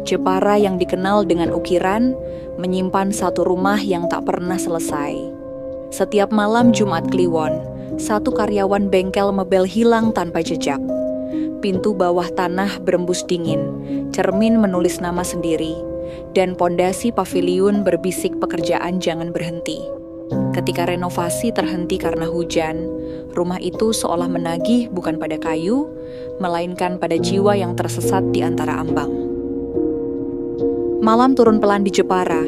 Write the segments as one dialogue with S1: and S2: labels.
S1: Jepara yang dikenal dengan ukiran menyimpan satu rumah yang tak pernah selesai. Setiap malam Jumat Kliwon, satu karyawan bengkel mebel hilang tanpa jejak. Pintu bawah tanah berembus dingin, cermin menulis nama sendiri, dan pondasi paviliun berbisik pekerjaan jangan berhenti. Ketika renovasi terhenti karena hujan, rumah itu seolah menagih bukan pada kayu, melainkan pada jiwa yang tersesat di antara ambang. Malam turun pelan di Jepara,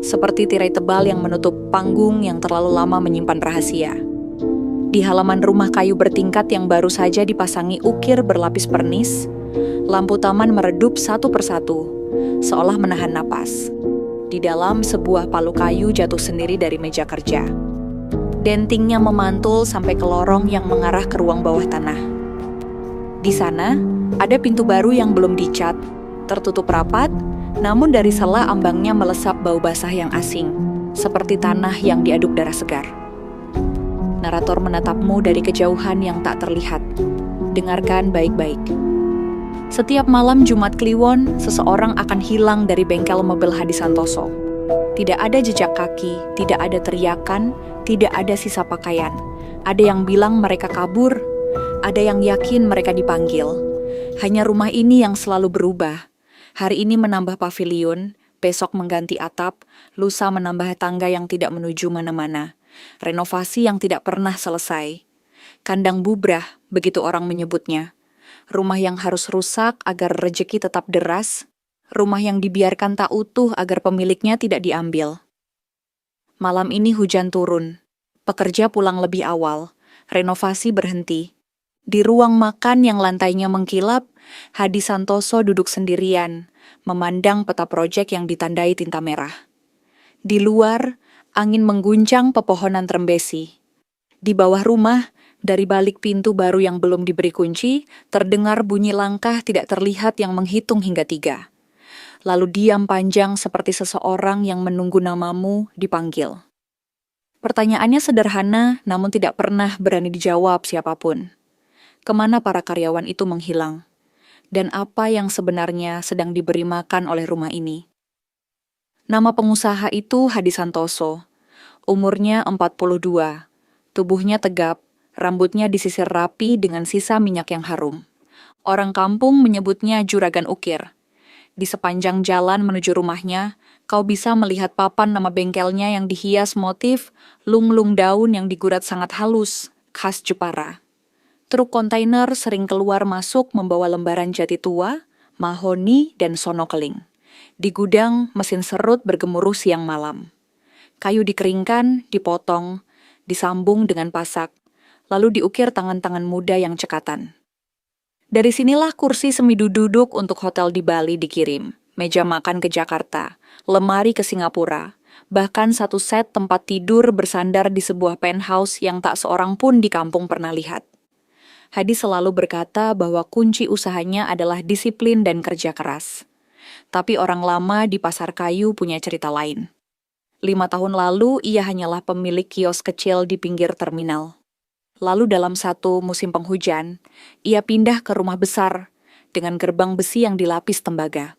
S1: seperti tirai tebal yang menutup panggung yang terlalu lama menyimpan rahasia. Di halaman rumah kayu bertingkat yang baru saja dipasangi ukir berlapis pernis, lampu taman meredup satu persatu, seolah menahan napas. Di dalam, sebuah palu kayu jatuh sendiri dari meja kerja. Dentingnya memantul sampai ke lorong yang mengarah ke ruang bawah tanah. Di sana, ada pintu baru yang belum dicat, tertutup rapat, namun dari sela ambangnya melesap bau basah yang asing, seperti tanah yang diaduk darah segar. Narator menatapmu dari kejauhan yang tak terlihat. Dengarkan baik-baik. Setiap malam Jumat Kliwon, seseorang akan hilang dari bengkel mobil Hadi Santoso. Tidak ada jejak kaki, tidak ada teriakan, tidak ada sisa pakaian. Ada yang bilang mereka kabur, ada yang yakin mereka dipanggil. Hanya rumah ini yang selalu berubah. Hari ini menambah paviliun, besok mengganti atap, lusa menambah tangga yang tidak menuju mana-mana. Renovasi yang tidak pernah selesai. Kandang bubrah, begitu orang menyebutnya. Rumah yang harus rusak agar rejeki tetap deras. Rumah yang dibiarkan tak utuh agar pemiliknya tidak diambil. Malam ini hujan turun. Pekerja pulang lebih awal. Renovasi berhenti. Di ruang makan yang lantainya mengkilap, Hadi Santoso duduk sendirian, memandang peta proyek yang ditandai tinta merah. Di luar, angin mengguncang pepohonan trembesi. Di bawah rumah, dari balik pintu baru yang belum diberi kunci, terdengar bunyi langkah tidak terlihat yang menghitung hingga 3. Lalu diam panjang seperti seseorang yang menunggu namamu dipanggil. Pertanyaannya sederhana, namun tidak pernah berani dijawab siapapun. Kemana para karyawan itu menghilang? Dan apa yang sebenarnya sedang diberi makan oleh rumah ini? Nama pengusaha itu Hadi Santoso. Umurnya 42. Tubuhnya tegap, rambutnya disisir rapi dengan sisa minyak yang harum. Orang kampung menyebutnya juragan ukir. Di sepanjang jalan menuju rumahnya, kau bisa melihat papan nama bengkelnya yang dihias motif lung-lung daun yang digurat sangat halus, khas Jepara. Truk kontainer sering keluar masuk membawa lembaran jati tua, mahoni, dan sono keling. Di gudang, mesin serut bergemuruh siang malam. Kayu dikeringkan, dipotong, disambung dengan pasak, lalu diukir tangan-tangan muda yang cekatan. Dari sinilah kursi semi-duduk untuk hotel di Bali dikirim, meja makan ke Jakarta, lemari ke Singapura, bahkan satu set tempat tidur bersandar di sebuah penthouse yang tak seorang pun di kampung pernah lihat. Hadi selalu berkata bahwa kunci usahanya adalah disiplin dan kerja keras. Tapi orang lama di pasar kayu punya cerita lain. 5 tahun lalu, ia hanyalah pemilik kios kecil di pinggir terminal. Lalu dalam satu musim penghujan, ia pindah ke rumah besar dengan gerbang besi yang dilapis tembaga.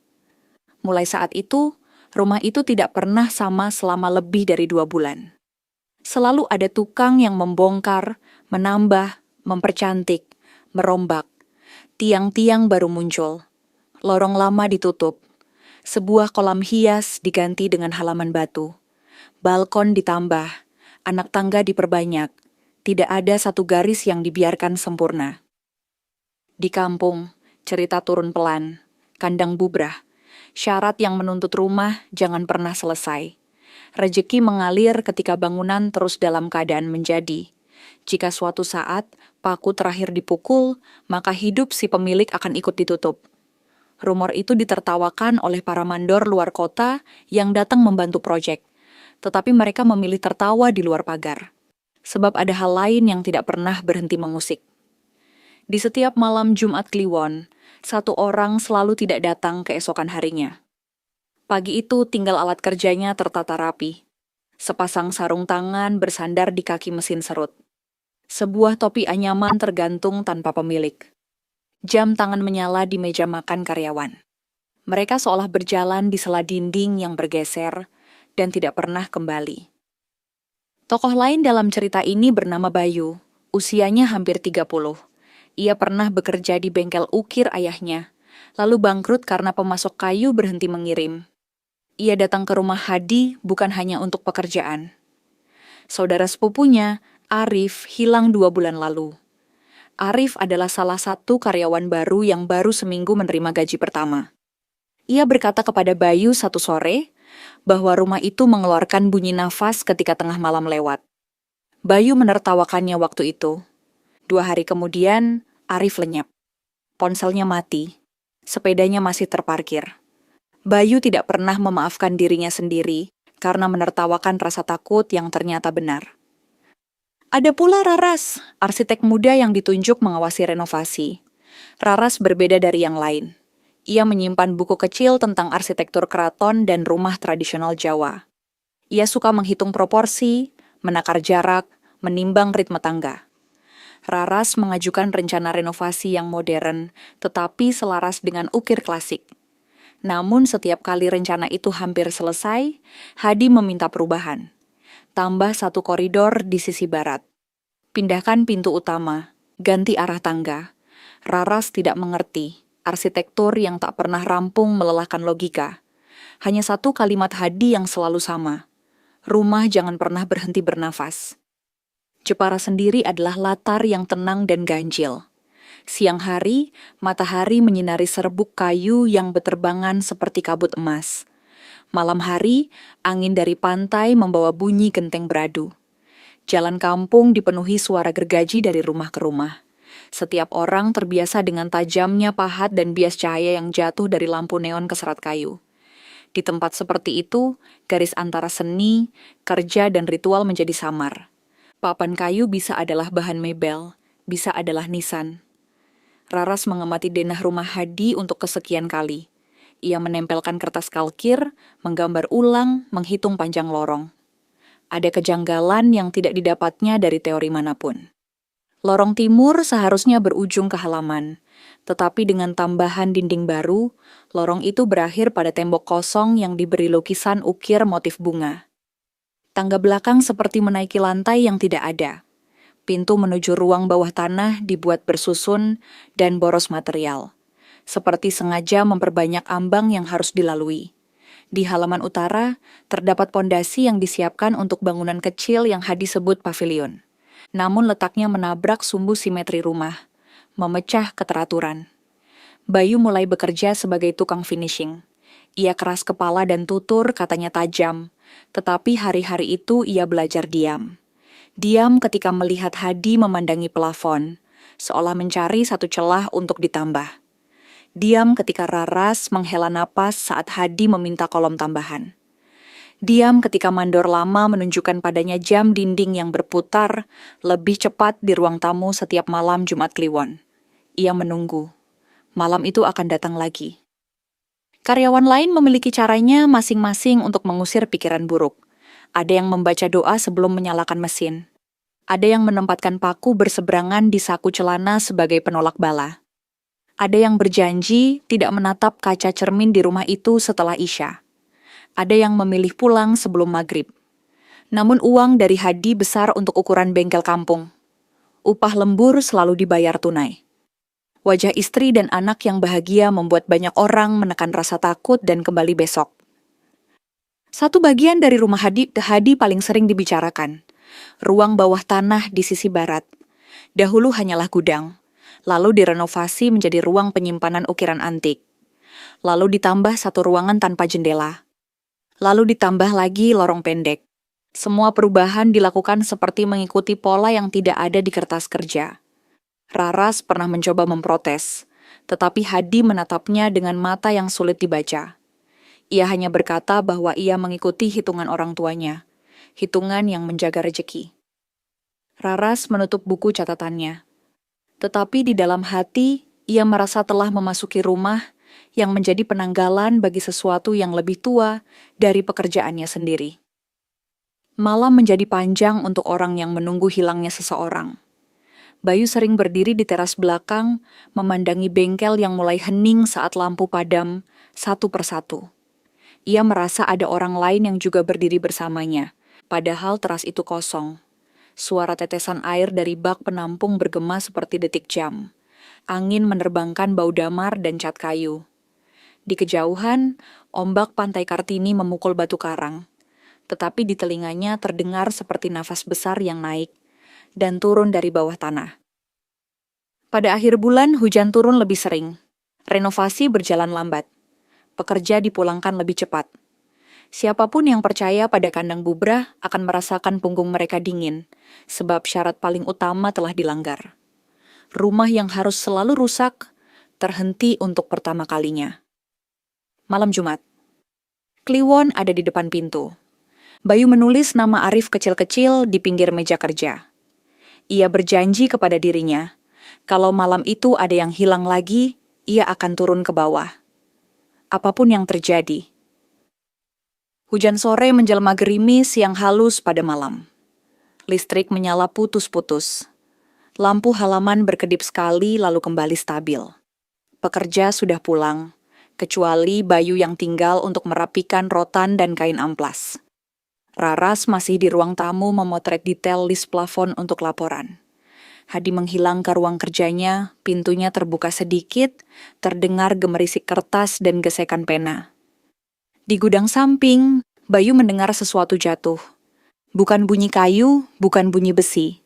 S1: Mulai saat itu, rumah itu tidak pernah sama selama lebih dari 2 bulan. Selalu ada tukang yang membongkar, menambah, mempercantik, merombak. Tiang-tiang baru muncul. Lorong lama ditutup. Sebuah kolam hias diganti dengan halaman batu. Balkon ditambah. Anak tangga diperbanyak. Tidak ada satu garis yang dibiarkan sempurna. Di kampung, cerita turun pelan. Kandang bubrah. Syarat yang menuntut rumah jangan pernah selesai. Rejeki mengalir ketika bangunan terus dalam keadaan menjadi. Jika suatu saat paku terakhir dipukul, maka hidup si pemilik akan ikut ditutup. Rumor itu ditertawakan oleh para mandor luar kota yang datang membantu proyek. Tetapi mereka memilih tertawa di luar pagar. Sebab ada hal lain yang tidak pernah berhenti mengusik. Di setiap malam Jumat Kliwon, satu orang selalu tidak datang keesokan harinya. Pagi itu tinggal alat kerjanya tertata rapi. Sepasang sarung tangan bersandar di kaki mesin serut. Sebuah topi anyaman tergantung tanpa pemilik. Jam tangan menyala di meja makan karyawan. Mereka seolah berjalan di sela dinding yang bergeser dan tidak pernah kembali. Tokoh lain dalam cerita ini bernama Bayu. Usianya hampir 30. Ia pernah bekerja di bengkel ukir ayahnya, lalu bangkrut karena pemasok kayu berhenti mengirim. Ia datang ke rumah Hadi bukan hanya untuk pekerjaan. Saudara sepupunya, Arif, hilang 2 bulan lalu. Arif adalah salah satu karyawan baru yang baru seminggu menerima gaji pertama. Ia berkata kepada Bayu satu sore bahwa rumah itu mengeluarkan bunyi nafas ketika tengah malam lewat. Bayu menertawakannya waktu itu. 2 hari kemudian, Arif lenyap. Ponselnya mati. Sepedanya masih terparkir. Bayu tidak pernah memaafkan dirinya sendiri karena menertawakan rasa takut yang ternyata benar. Ada pula Raras, arsitek muda yang ditunjuk mengawasi renovasi. Raras berbeda dari yang lain. Ia menyimpan buku kecil tentang arsitektur keraton dan rumah tradisional Jawa. Ia suka menghitung proporsi, menakar jarak, menimbang ritme tangga. Raras mengajukan rencana renovasi yang modern, tetapi selaras dengan ukir klasik. Namun setiap kali rencana itu hampir selesai, Hadi meminta perubahan. Tambah 1 koridor di sisi barat. Pindahkan pintu utama, ganti arah tangga. Raras tidak mengerti. Arsitektur yang tak pernah rampung melelahkan logika. Hanya 1 kalimat Hadi yang selalu sama. Rumah jangan pernah berhenti bernafas. Jepara sendiri adalah latar yang tenang dan ganjil. Siang hari, matahari menyinari serbuk kayu yang berterbangan seperti kabut emas. Malam hari, angin dari pantai membawa bunyi genteng beradu. Jalan kampung dipenuhi suara gergaji dari rumah ke rumah. Setiap orang terbiasa dengan tajamnya pahat dan bias cahaya yang jatuh dari lampu neon ke serat kayu. Di tempat seperti itu, garis antara seni, kerja, dan ritual menjadi samar. Papan kayu bisa adalah bahan mebel, bisa adalah nisan. Raras mengamati denah rumah Hadi untuk kesekian kali. Ia menempelkan kertas kalkir, menggambar ulang, menghitung panjang lorong. Ada kejanggalan yang tidak didapatnya dari teori manapun. Lorong timur seharusnya berujung ke halaman, tetapi dengan tambahan dinding baru, lorong itu berakhir pada tembok kosong yang diberi lukisan ukir motif bunga. Tangga belakang seperti menaiki lantai yang tidak ada. Pintu menuju ruang bawah tanah dibuat bersusun dan boros material, seperti sengaja memperbanyak ambang yang harus dilalui. Di halaman utara, terdapat pondasi yang disiapkan untuk bangunan kecil yang Hadi sebut pavilion. Namun letaknya menabrak sumbu simetri rumah, memecah keteraturan. Bayu mulai bekerja sebagai tukang finishing. Ia keras kepala dan tutur, katanya tajam, tetapi hari-hari itu ia belajar diam. Diam ketika melihat Hadi memandangi plafon, seolah mencari satu celah untuk ditambah. Diam ketika Raras menghela napas saat Hadi meminta kolom tambahan. Diam ketika mandor lama menunjukkan padanya jam dinding yang berputar lebih cepat di ruang tamu setiap malam Jumat Kliwon. Ia menunggu. Malam itu akan datang lagi. Karyawan lain memiliki caranya masing-masing untuk mengusir pikiran buruk. Ada yang membaca doa sebelum menyalakan mesin. Ada yang menempatkan paku berseberangan di saku celana sebagai penolak bala. Ada yang berjanji tidak menatap kaca cermin di rumah itu setelah Isya. Ada yang memilih pulang sebelum maghrib. Namun uang dari Hadi besar untuk ukuran bengkel kampung. Upah lembur selalu dibayar tunai. Wajah istri dan anak yang bahagia membuat banyak orang menekan rasa takut dan kembali besok. Satu bagian dari rumah Hadi paling sering dibicarakan. Ruang bawah tanah di sisi barat. Dahulu hanyalah gudang. Lalu direnovasi menjadi ruang penyimpanan ukiran antik. Lalu ditambah 1 ruangan tanpa jendela. Lalu ditambah lagi lorong pendek. Semua perubahan dilakukan seperti mengikuti pola yang tidak ada di kertas kerja. Raras pernah mencoba memprotes, tetapi Hadi menatapnya dengan mata yang sulit dibaca. Ia hanya berkata bahwa ia mengikuti hitungan orang tuanya, hitungan yang menjaga rejeki. Raras menutup buku catatannya. Tetapi di dalam hati, ia merasa telah memasuki rumah yang menjadi penanggalan bagi sesuatu yang lebih tua dari pekerjaannya sendiri. Malam menjadi panjang untuk orang yang menunggu hilangnya seseorang. Bayu sering berdiri di teras belakang, memandangi bengkel yang mulai hening saat lampu padam, satu persatu. Ia merasa ada orang lain yang juga berdiri bersamanya, padahal teras itu kosong. Suara tetesan air dari bak penampung bergema seperti detik jam. Angin menerbangkan bau damar dan cat kayu. Di kejauhan, ombak pantai Kartini memukul batu karang. Tetapi di telinganya terdengar seperti nafas besar yang naik dan turun dari bawah tanah. Pada akhir bulan, hujan turun lebih sering. Renovasi berjalan lambat. Pekerja dipulangkan lebih cepat. Siapapun yang percaya pada kandang bubrah akan merasakan punggung mereka dingin, sebab syarat paling utama telah dilanggar. Rumah yang harus selalu rusak, terhenti untuk pertama kalinya. Malam Jumat. Kliwon ada di depan pintu. Bayu menulis nama Arif kecil-kecil di pinggir meja kerja. Ia berjanji kepada dirinya, kalau malam itu ada yang hilang lagi, ia akan turun ke bawah. Apapun yang terjadi. Hujan sore menjelma gerimis yang halus pada malam. Listrik menyala putus-putus. Lampu halaman berkedip sekali lalu kembali stabil. Pekerja sudah pulang, kecuali Bayu yang tinggal untuk merapikan rotan dan kain amplas. Raras masih di ruang tamu memotret detail list plafon untuk laporan. Hadi menghilang ke ruang kerjanya, pintunya terbuka sedikit, terdengar gemerisik kertas dan gesekan pena. Di gudang samping, Bayu mendengar sesuatu jatuh. Bukan bunyi kayu, bukan bunyi besi.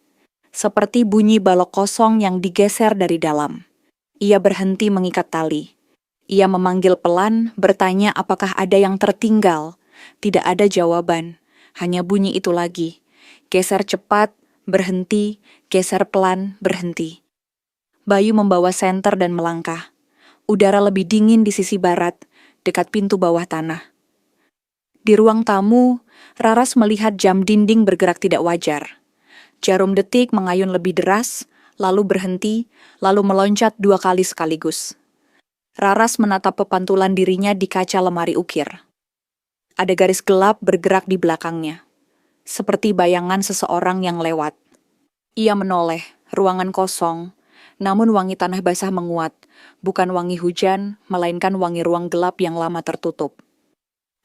S1: Seperti bunyi balok kosong yang digeser dari dalam. Ia berhenti mengikat tali. Ia memanggil pelan, bertanya apakah ada yang tertinggal. Tidak ada jawaban. Hanya bunyi itu lagi. Geser cepat, berhenti, geser pelan, berhenti. Bayu membawa senter dan melangkah. Udara lebih dingin di sisi barat, dekat pintu bawah tanah. Di ruang tamu, Raras melihat jam dinding bergerak tidak wajar. Jarum detik mengayun lebih deras, lalu berhenti, lalu meloncat 2 kali sekaligus. Raras menatap pepantulan dirinya di kaca lemari ukir. Ada garis gelap bergerak di belakangnya, seperti bayangan seseorang yang lewat. Ia menoleh, ruangan kosong, namun wangi tanah basah menguat, bukan wangi hujan, melainkan wangi ruang gelap yang lama tertutup.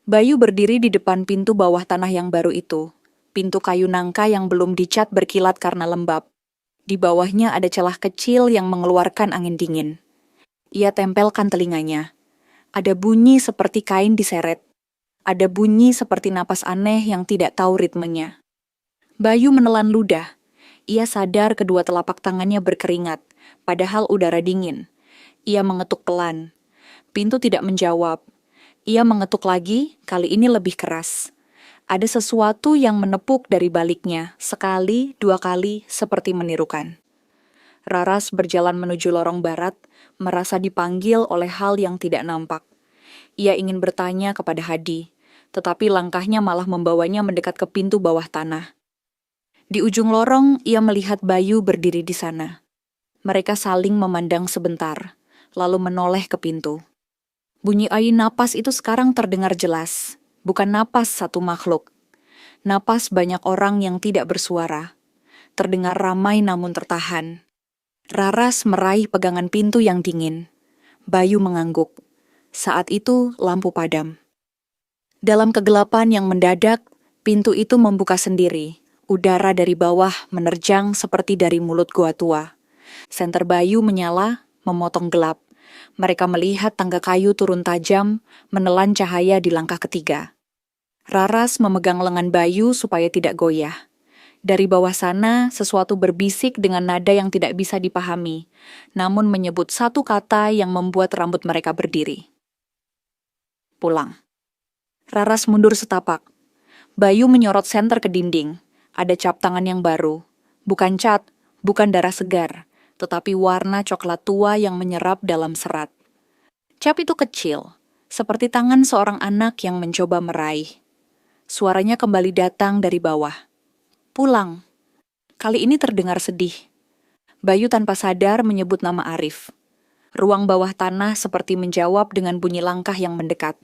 S1: Bayu berdiri di depan pintu bawah tanah yang baru itu, pintu kayu nangka yang belum dicat berkilat karena lembab. Di bawahnya ada celah kecil yang mengeluarkan angin dingin. Ia tempelkan telinganya. Ada bunyi seperti kain diseret. Ada bunyi seperti napas aneh yang tidak tahu ritmenya. Bayu menelan ludah. Ia sadar kedua telapak tangannya berkeringat, padahal udara dingin. Ia mengetuk pelan. Pintu tidak menjawab. Ia mengetuk lagi, kali ini lebih keras. Ada sesuatu yang menepuk dari baliknya, sekali, 2 kali, seperti menirukan. Raras berjalan menuju lorong barat, merasa dipanggil oleh hal yang tidak nampak. Ia ingin bertanya kepada Hadi, tetapi langkahnya malah membawanya mendekat ke pintu bawah tanah. Di ujung lorong, ia melihat Bayu berdiri di sana. Mereka saling memandang sebentar, lalu menoleh ke pintu. Bunyi air napas itu sekarang terdengar jelas, bukan napas satu makhluk. Napas banyak orang yang tidak bersuara. Terdengar ramai namun tertahan. Raras meraih pegangan pintu yang dingin. Bayu mengangguk. Saat itu lampu padam. Dalam kegelapan yang mendadak, pintu itu membuka sendiri. Udara dari bawah menerjang seperti dari mulut gua tua. Senter Bayu menyala, memotong gelap. Mereka melihat tangga kayu turun tajam, menelan cahaya di langkah ketiga. Raras memegang lengan Bayu supaya tidak goyah. Dari bawah sana, sesuatu berbisik dengan nada yang tidak bisa dipahami, namun menyebut satu kata yang membuat rambut mereka berdiri. Pulang. Raras mundur setapak. Bayu menyorot senter ke dinding. Ada cap tangan yang baru. Bukan cat, bukan darah segar, tetapi warna coklat tua yang menyerap dalam serat. Cap itu kecil, seperti tangan seorang anak yang mencoba meraih. Suaranya kembali datang dari bawah. Pulang. Kali ini terdengar sedih. Bayu tanpa sadar menyebut nama Arif. Ruang bawah tanah seperti menjawab dengan bunyi langkah yang mendekat.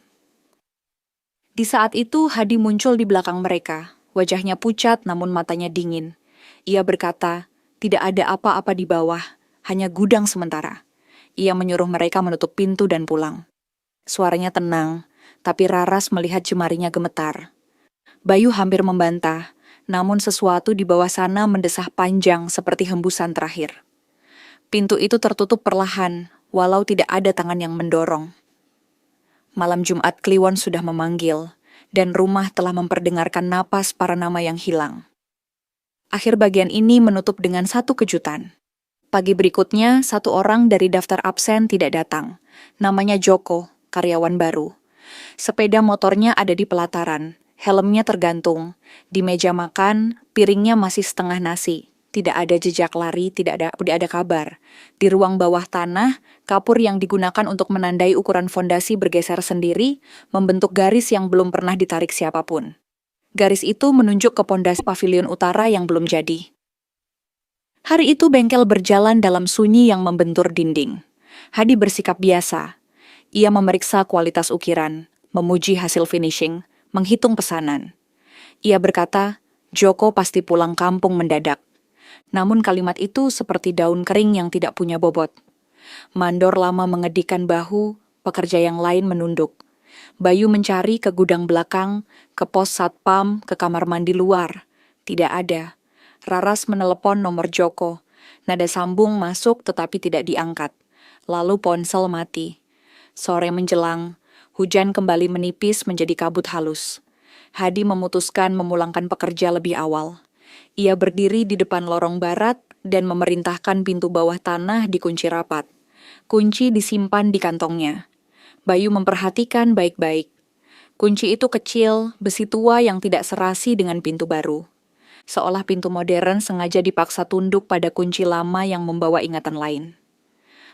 S1: Di saat itu, Hadi muncul di belakang mereka. Wajahnya pucat namun matanya dingin. Ia berkata, tidak ada apa-apa di bawah, hanya gudang sementara. Ia menyuruh mereka menutup pintu dan pulang. Suaranya tenang, tapi Raras melihat jemarinya gemetar. Bayu hampir membantah, namun sesuatu di bawah sana mendesah panjang seperti hembusan terakhir. Pintu itu tertutup perlahan, walau tidak ada tangan yang mendorong. Malam Jumat Kliwon sudah memanggil, dan rumah telah memperdengarkan napas para nama yang hilang. Akhir bagian ini menutup dengan satu kejutan. Pagi berikutnya, satu orang dari daftar absen tidak datang. Namanya Joko, karyawan baru. Sepeda motornya ada di pelataran, helmnya tergantung. Di meja makan, piringnya masih setengah nasi. Tidak ada jejak lari, tidak ada kabar. Di ruang bawah tanah, kapur yang digunakan untuk menandai ukuran fondasi bergeser sendiri, membentuk garis yang belum pernah ditarik siapapun. Garis itu menunjuk ke pondasi pavilion utara yang belum jadi. Hari itu bengkel berjalan dalam sunyi yang membentur dinding. Hadi bersikap biasa. Ia memeriksa kualitas ukiran, memuji hasil finishing, menghitung pesanan. Ia berkata, Joko pasti pulang kampung mendadak. Namun kalimat itu seperti daun kering yang tidak punya bobot. Mandor lama mengedikkan bahu, pekerja yang lain menunduk. Bayu mencari ke gudang belakang, ke pos satpam, ke kamar mandi luar. Tidak ada. Raras menelepon nomor Joko. Nada sambung masuk tetapi tidak diangkat. Lalu ponsel mati. Sore menjelang, hujan kembali menipis menjadi kabut halus. Hadi memutuskan memulangkan pekerja lebih awal. Ia berdiri di depan lorong barat dan memerintahkan pintu bawah tanah dikunci rapat. Kunci disimpan di kantongnya. Bayu memperhatikan baik-baik. Kunci itu kecil, besi tua yang tidak serasi dengan pintu baru. Seolah pintu modern sengaja dipaksa tunduk pada kunci lama yang membawa ingatan lain.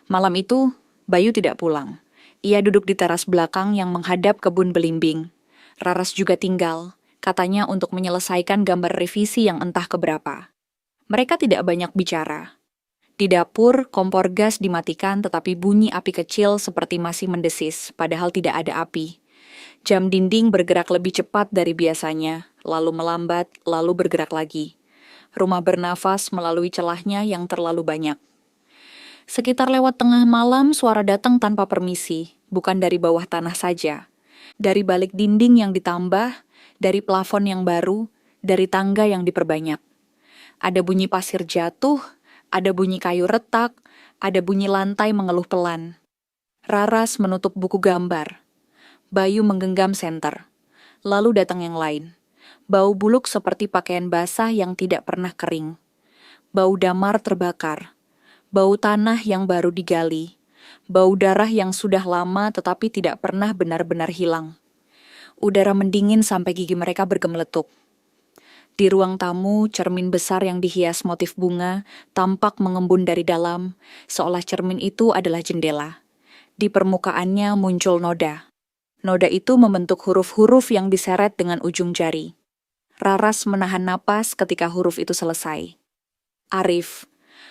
S1: Malam itu, Bayu tidak pulang. Ia duduk di teras belakang yang menghadap kebun belimbing. Raras juga tinggal. Katanya untuk menyelesaikan gambar revisi yang entah keberapa. Mereka tidak banyak bicara. Di dapur, kompor gas dimatikan tetapi bunyi api kecil seperti masih mendesis, padahal tidak ada api. Jam dinding bergerak lebih cepat dari biasanya, lalu melambat, lalu bergerak lagi. Rumah bernafas melalui celahnya yang terlalu banyak. Sekitar lewat tengah malam, suara datang tanpa permisi, bukan dari bawah tanah saja. Dari balik dinding yang ditambah, dari plafon yang baru, dari tangga yang diperbanyak. Ada bunyi pasir jatuh, ada bunyi kayu retak, ada bunyi lantai mengeluh pelan. Raras menutup buku gambar. Bayu menggenggam senter. Lalu datang yang lain. Bau buluk seperti pakaian basah yang tidak pernah kering. Bau damar terbakar. Bau tanah yang baru digali. Bau darah yang sudah lama tetapi tidak pernah benar-benar hilang. Udara mendingin sampai gigi mereka bergemeletuk. Di ruang tamu, cermin besar yang dihias motif bunga tampak mengembun dari dalam, seolah cermin itu adalah jendela. Di permukaannya muncul noda. Noda itu membentuk huruf-huruf yang diseret dengan ujung jari. Raras menahan napas ketika huruf itu selesai. Arif,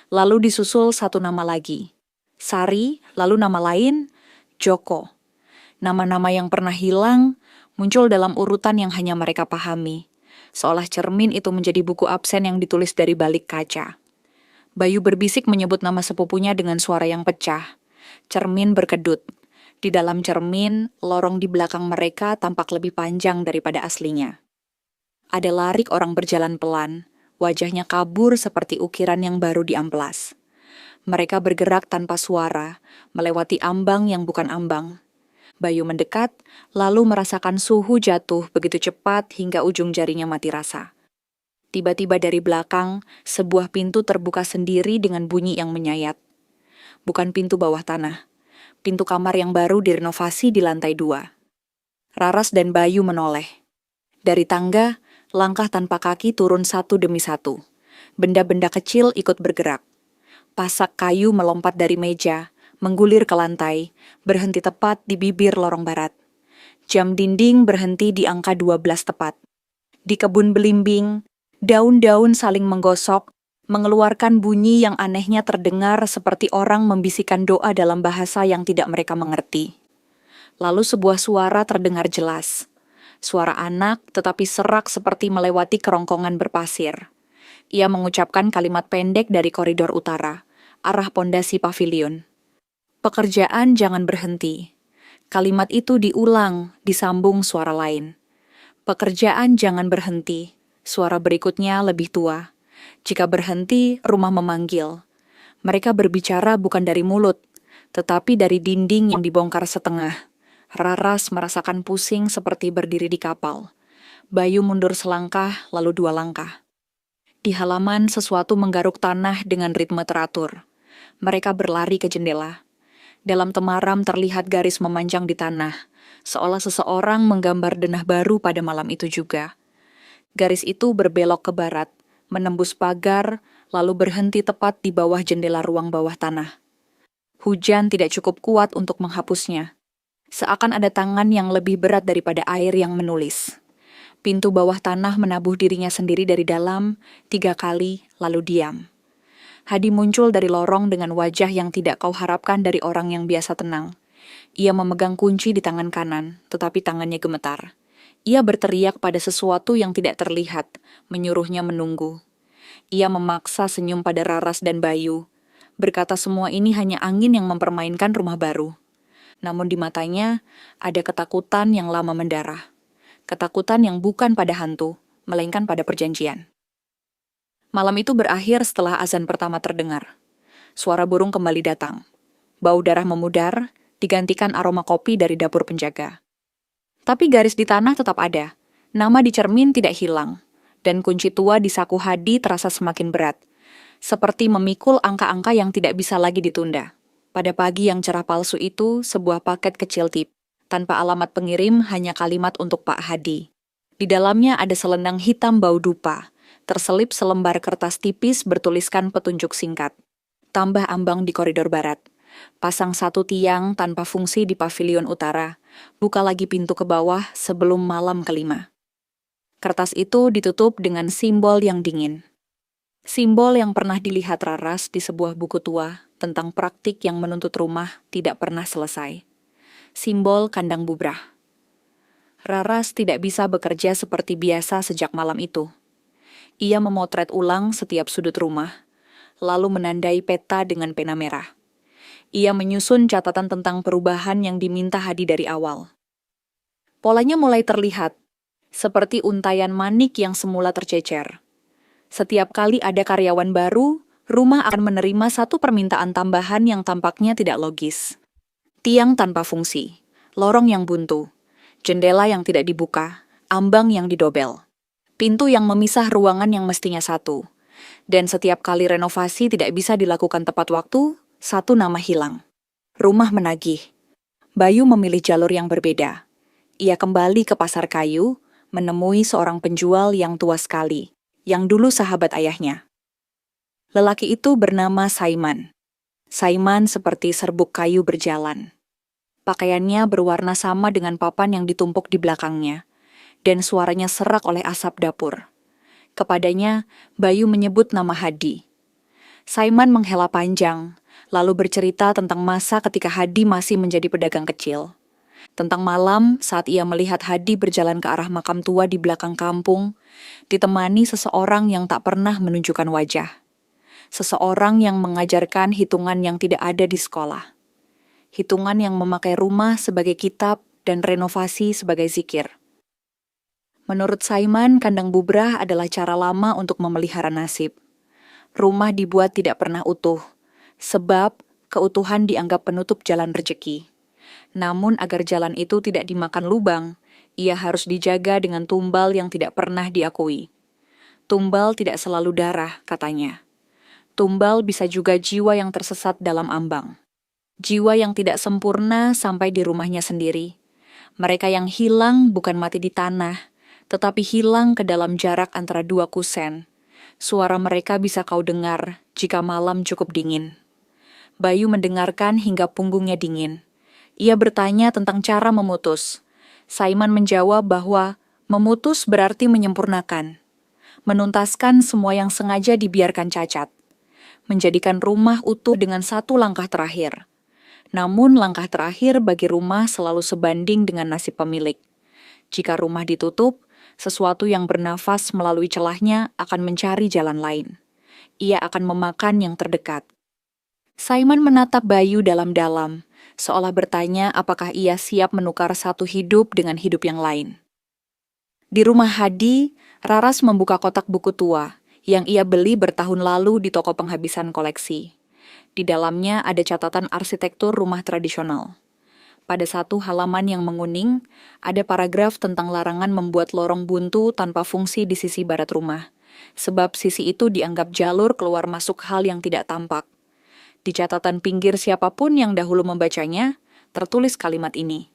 S1: lalu disusul satu nama lagi. Sari, lalu nama lain, Joko. Nama-nama yang pernah hilang muncul dalam urutan yang hanya mereka pahami, seolah cermin itu menjadi buku absen yang ditulis dari balik kaca. Bayu berbisik menyebut nama sepupunya dengan suara yang pecah. Cermin berkedut. Di dalam cermin, lorong di belakang mereka tampak lebih panjang daripada aslinya. Ada larik orang berjalan pelan, wajahnya kabur seperti ukiran yang baru diamplas. Mereka bergerak tanpa suara, melewati ambang yang bukan ambang. Bayu mendekat, lalu merasakan suhu jatuh begitu cepat hingga ujung jarinya mati rasa. Tiba-tiba dari belakang, sebuah pintu terbuka sendiri dengan bunyi yang menyayat. Bukan pintu bawah tanah, pintu kamar yang baru direnovasi di lantai 2. Raras dan Bayu menoleh. Dari tangga, langkah tanpa kaki turun satu demi satu. Benda-benda kecil ikut bergerak. Pasak kayu melompat dari meja, menggulir ke lantai, berhenti tepat di bibir lorong barat. Jam dinding berhenti di angka 12 tepat. Di kebun belimbing, daun-daun saling menggosok, mengeluarkan bunyi yang anehnya terdengar seperti orang membisikkan doa dalam bahasa yang tidak mereka mengerti. Lalu sebuah suara terdengar jelas. Suara anak tetapi serak seperti melewati kerongkongan berpasir. Ia mengucapkan kalimat pendek dari koridor utara, arah pondasi pavilion. Pekerjaan jangan berhenti. Kalimat itu diulang, disambung suara lain. Pekerjaan jangan berhenti. Suara berikutnya lebih tua. Jika berhenti, rumah memanggil. Mereka berbicara bukan dari mulut, tetapi dari dinding yang dibongkar setengah. Raras merasakan pusing seperti berdiri di kapal. Bayu mundur selangkah, lalu 2 langkah. Di halaman, sesuatu menggaruk tanah dengan ritme teratur. Mereka berlari ke jendela. Dalam temaram terlihat garis memanjang di tanah, seolah seseorang menggambar denah baru pada malam itu juga. Garis itu berbelok ke barat, menembus pagar, lalu berhenti tepat di bawah jendela ruang bawah tanah. Hujan tidak cukup kuat untuk menghapusnya. Seakan ada tangan yang lebih berat daripada air yang menulis. Pintu bawah tanah menabuh dirinya sendiri dari dalam 3 kali, lalu diam. Hadi muncul dari lorong dengan wajah yang tidak kau harapkan dari orang yang biasa tenang. Ia memegang kunci di tangan kanan, tetapi tangannya gemetar. Ia berteriak pada sesuatu yang tidak terlihat, menyuruhnya menunggu. Ia memaksa senyum pada Raras dan Bayu, berkata semua ini hanya angin yang mempermainkan rumah baru. Namun di matanya ada ketakutan yang lama mendarah. Ketakutan yang bukan pada hantu, melainkan pada perjanjian. Malam itu berakhir setelah azan pertama terdengar. Suara burung kembali datang. Bau darah memudar, digantikan aroma kopi dari dapur penjaga. Tapi garis di tanah tetap ada. Nama di cermin tidak hilang. Dan kunci tua di saku Hadi terasa semakin berat. Seperti memikul angka-angka yang tidak bisa lagi ditunda. Pada pagi yang cerah palsu itu, sebuah paket kecil tip. Tanpa alamat pengirim, hanya kalimat untuk Pak Hadi. Di dalamnya ada selendang hitam bau dupa. Terselip selembar kertas tipis bertuliskan petunjuk singkat. Tambah ambang di koridor barat. Pasang 1 tiang tanpa fungsi di pavilion utara. Buka lagi pintu ke bawah sebelum malam kelima. Kertas itu ditutup dengan simbol yang dingin. Simbol yang pernah dilihat Raras di sebuah buku tua tentang praktik yang menuntut rumah tidak pernah selesai. Simbol kandang bubrah. Raras tidak bisa bekerja seperti biasa sejak malam itu. Ia memotret ulang setiap sudut rumah, lalu menandai peta dengan pena merah. Ia menyusun catatan tentang perubahan yang diminta Hadi dari awal. Polanya mulai terlihat, seperti untayan manik yang semula tercecer. Setiap kali ada karyawan baru, rumah akan menerima 1 permintaan tambahan yang tampaknya tidak logis. Tiang tanpa fungsi, lorong yang buntu, jendela yang tidak dibuka, ambang yang didobel. Pintu yang memisah ruangan yang mestinya 1. Dan setiap kali renovasi tidak bisa dilakukan tepat waktu, 1 nama hilang. Rumah menagih. Bayu memilih jalur yang berbeda. Ia kembali ke pasar kayu, menemui seorang penjual yang tua sekali, yang dulu sahabat ayahnya. Lelaki itu bernama Saiman. Saiman seperti serbuk kayu berjalan. Pakaiannya berwarna sama dengan papan yang ditumpuk di belakangnya. Dan suaranya serak oleh asap dapur. Kepadanya, Bayu menyebut nama Hadi. Saiman menghela panjang, lalu bercerita tentang masa ketika Hadi masih menjadi pedagang kecil. Tentang malam saat ia melihat Hadi berjalan ke arah makam tua di belakang kampung, ditemani seseorang yang tak pernah menunjukkan wajah. Seseorang yang mengajarkan hitungan yang tidak ada di sekolah. Hitungan yang memakai rumah sebagai kitab dan renovasi sebagai zikir. Menurut Saiman, kandang bubrah adalah cara lama untuk memelihara nasib. Rumah dibuat tidak pernah utuh, sebab keutuhan dianggap penutup jalan rejeki. Namun agar jalan itu tidak dimakan lubang, ia harus dijaga dengan tumbal yang tidak pernah diakui. Tumbal tidak selalu darah, katanya. Tumbal bisa juga jiwa yang tersesat dalam ambang. Jiwa yang tidak sempurna sampai di rumahnya sendiri. Mereka yang hilang bukan mati di tanah, tetapi hilang ke dalam jarak antara 2 kusen. Suara mereka bisa kau dengar jika malam cukup dingin. Bayu mendengarkan hingga punggungnya dingin. Ia bertanya tentang cara memutus. Saiman menjawab bahwa memutus berarti menyempurnakan. Menuntaskan semua yang sengaja dibiarkan cacat. Menjadikan rumah utuh dengan 1 langkah terakhir. Namun langkah terakhir bagi rumah selalu sebanding dengan nasib pemilik. Jika rumah ditutup, sesuatu yang bernafas melalui celahnya akan mencari jalan lain. Ia akan memakan yang terdekat. Saiman menatap Bayu dalam-dalam, seolah bertanya apakah ia siap menukar satu hidup dengan hidup yang lain. Di rumah Hadi, Raras membuka kotak buku tua yang ia beli bertahun lalu di toko penghabisan koleksi. Di dalamnya ada catatan arsitektur rumah tradisional. Pada satu halaman yang menguning, ada paragraf tentang larangan membuat lorong buntu tanpa fungsi di sisi barat rumah, sebab sisi itu dianggap jalur keluar masuk hal yang tidak tampak. Di catatan pinggir siapapun yang dahulu membacanya, tertulis kalimat ini.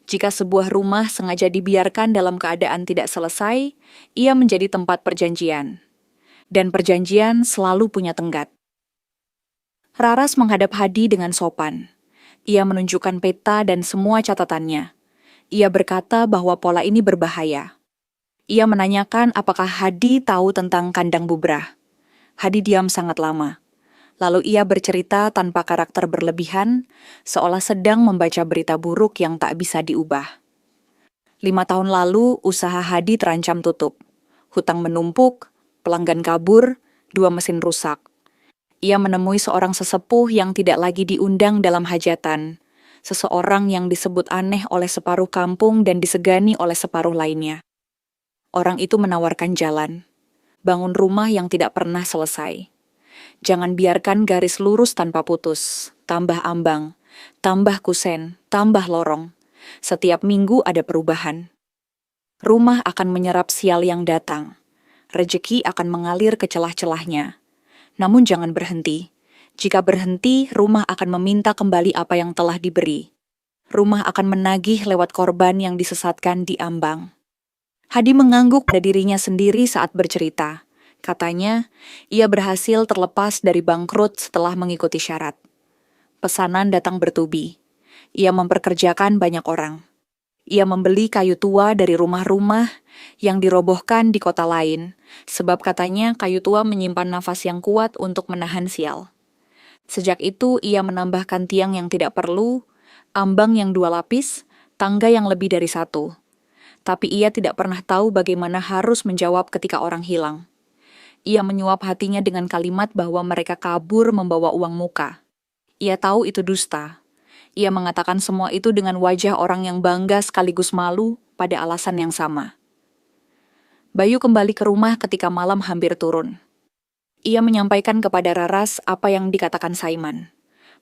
S1: Jika sebuah rumah sengaja dibiarkan dalam keadaan tidak selesai, ia menjadi tempat perjanjian. Dan perjanjian selalu punya tenggat. Raras menghadap Hadi dengan sopan. Ia menunjukkan peta dan semua catatannya. Ia berkata bahwa pola ini berbahaya. Ia menanyakan apakah Hadi tahu tentang kandang bubrah. Hadi diam sangat lama. Lalu ia bercerita tanpa karakter berlebihan, seolah sedang membaca berita buruk yang tak bisa diubah. 5 tahun lalu, usaha Hadi terancam tutup. Hutang menumpuk, pelanggan kabur, 2 mesin rusak. Ia menemui seorang sesepuh yang tidak lagi diundang dalam hajatan. Seseorang yang disebut aneh oleh separuh kampung dan disegani oleh separuh lainnya. Orang itu menawarkan jalan. Bangun rumah yang tidak pernah selesai. Jangan biarkan garis lurus tanpa putus, tambah ambang, tambah kusen, tambah lorong. Setiap minggu ada perubahan. Rumah akan menyerap sial yang datang. Rejeki akan mengalir ke celah-celahnya. Namun jangan berhenti. Jika berhenti, rumah akan meminta kembali apa yang telah diberi. Rumah akan menagih lewat korban yang disesatkan di ambang. Hadi mengangguk pada dirinya sendiri saat bercerita. Katanya, ia berhasil terlepas dari bangkrut setelah mengikuti syarat. Pesanan datang bertubi. Ia memperkerjakan banyak orang. Ia membeli kayu tua dari rumah-rumah yang dirobohkan di kota lain, sebab katanya kayu tua menyimpan nafas yang kuat untuk menahan sial. Sejak itu, ia menambahkan tiang yang tidak perlu, ambang yang 2 lapis, tangga yang lebih dari 1. Tapi ia tidak pernah tahu bagaimana harus menjawab ketika orang hilang. Ia menyuap hatinya dengan kalimat bahwa mereka kabur membawa uang muka. Ia tahu itu dusta. Ia mengatakan semua itu dengan wajah orang yang bangga sekaligus malu pada alasan yang sama. Bayu kembali ke rumah ketika malam hampir turun. Ia menyampaikan kepada Raras apa yang dikatakan Saiman.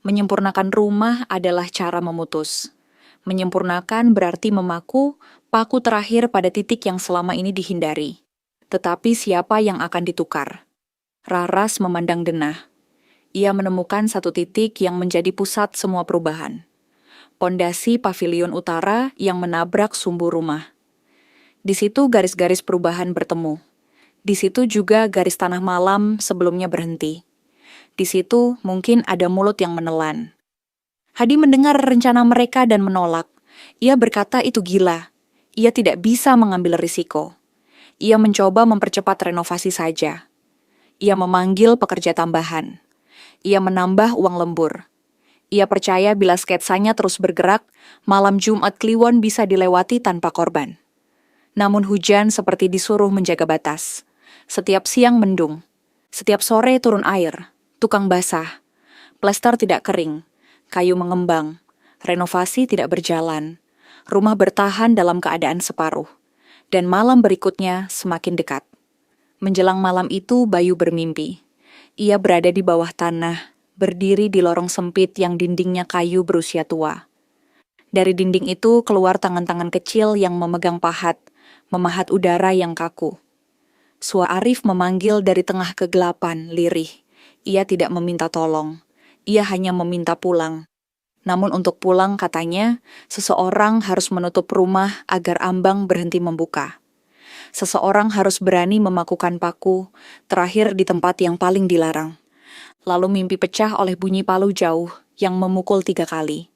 S1: Menyempurnakan rumah adalah cara memutus. Menyempurnakan berarti memaku paku terakhir pada titik yang selama ini dihindari. Tetapi siapa yang akan ditukar? Raras memandang denah. Ia menemukan satu titik yang menjadi pusat semua perubahan. Pondasi pavilion utara yang menabrak sumbu rumah. Di situ garis-garis perubahan bertemu. Di situ juga garis tanah malam sebelumnya berhenti. Di situ mungkin ada mulut yang menelan. Hadi mendengar rencana mereka dan menolak. Ia berkata itu gila. Ia tidak bisa mengambil risiko. Ia mencoba mempercepat renovasi saja. Ia memanggil pekerja tambahan. Ia menambah uang lembur. Ia percaya bila sketsanya terus bergerak, malam Jumat Kliwon bisa dilewati tanpa korban. Namun hujan seperti disuruh menjaga batas. Setiap siang mendung. Setiap sore turun air. Tukang basah. Plester tidak kering. Kayu mengembang. Renovasi tidak berjalan. Rumah bertahan dalam keadaan separuh. Dan malam berikutnya semakin dekat. Menjelang malam itu, Bayu bermimpi. Ia berada di bawah tanah, berdiri di lorong sempit yang dindingnya kayu berusia tua. Dari dinding itu keluar tangan-tangan kecil yang memegang pahat, memahat udara yang kaku. Suara Arif memanggil dari tengah kegelapan, lirih. Ia tidak meminta tolong. Ia hanya meminta pulang. Namun untuk pulang, katanya, seseorang harus menutup rumah agar ambang berhenti membuka. Seseorang harus berani memakukan paku, terakhir di tempat yang paling dilarang. Lalu mimpi pecah oleh bunyi palu jauh yang memukul 3 kali.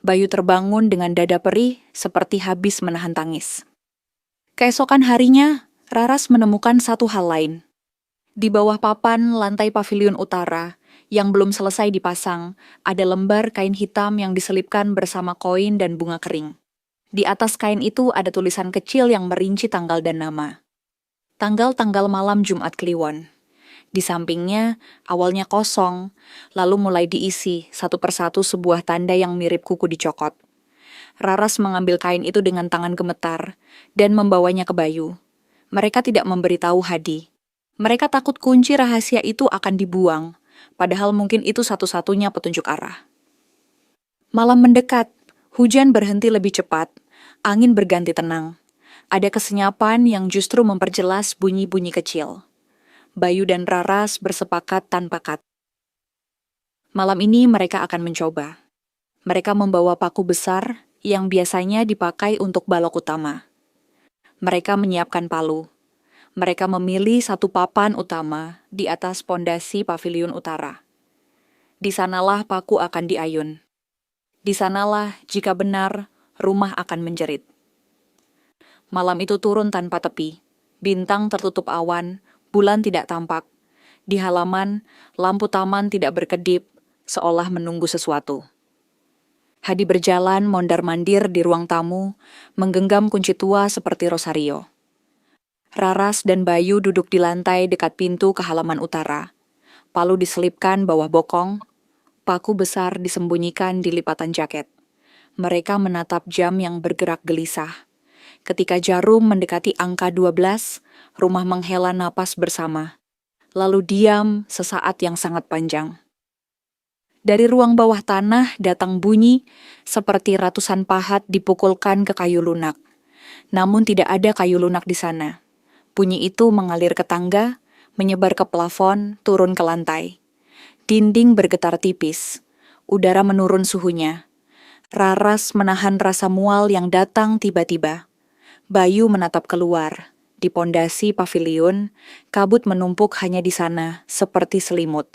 S1: Bayu terbangun dengan dada perih seperti habis menahan tangis. Keesokan harinya, Raras menemukan satu hal lain. Di bawah papan lantai pavilion utara, yang belum selesai dipasang, ada lembar kain hitam yang diselipkan bersama koin dan bunga kering. Di atas kain itu ada tulisan kecil yang merinci tanggal dan nama. Tanggal-tanggal malam Jumat Kliwon. Di sampingnya, awalnya kosong, lalu mulai diisi satu persatu sebuah tanda yang mirip kuku dicokot. Raras mengambil kain itu dengan tangan gemetar dan membawanya ke Bayu. Mereka tidak memberitahu Hadi. Mereka takut kunci rahasia itu akan dibuang, padahal mungkin itu satu-satunya petunjuk arah. Malam mendekat, hujan berhenti lebih cepat, angin berganti tenang. Ada kesenyapan yang justru memperjelas bunyi-bunyi kecil. Bayu dan Raras bersepakat tanpa kata. Malam ini mereka akan mencoba. Mereka membawa paku besar yang biasanya dipakai untuk balok utama. Mereka menyiapkan palu. Mereka memilih satu papan utama di atas pondasi paviliun utara. Di sanalah paku akan diayun. Di sanalah, jika benar, rumah akan menjerit. Malam itu turun tanpa tepi. Bintang tertutup awan, bulan tidak tampak. Di halaman, lampu taman tidak berkedip, seolah menunggu sesuatu. Hadi berjalan mondar-mandir di ruang tamu, menggenggam kunci tua seperti Rosario. Raras dan Bayu duduk di lantai dekat pintu ke halaman utara. Palu diselipkan bawah bokong, paku besar disembunyikan di lipatan jaket. Mereka menatap jam yang bergerak gelisah. Ketika jarum mendekati angka 12, rumah menghela napas bersama. Lalu diam sesaat yang sangat panjang. Dari ruang bawah tanah datang bunyi seperti ratusan pahat dipukulkan ke kayu lunak. Namun tidak ada kayu lunak di sana. Bunyi itu mengalir ke tangga, menyebar ke plafon, turun ke lantai. Dinding bergetar tipis. Udara menurun suhunya. Raras menahan rasa mual yang datang tiba-tiba. Bayu menatap keluar. Di pondasi paviliun, kabut menumpuk hanya di sana, seperti selimut.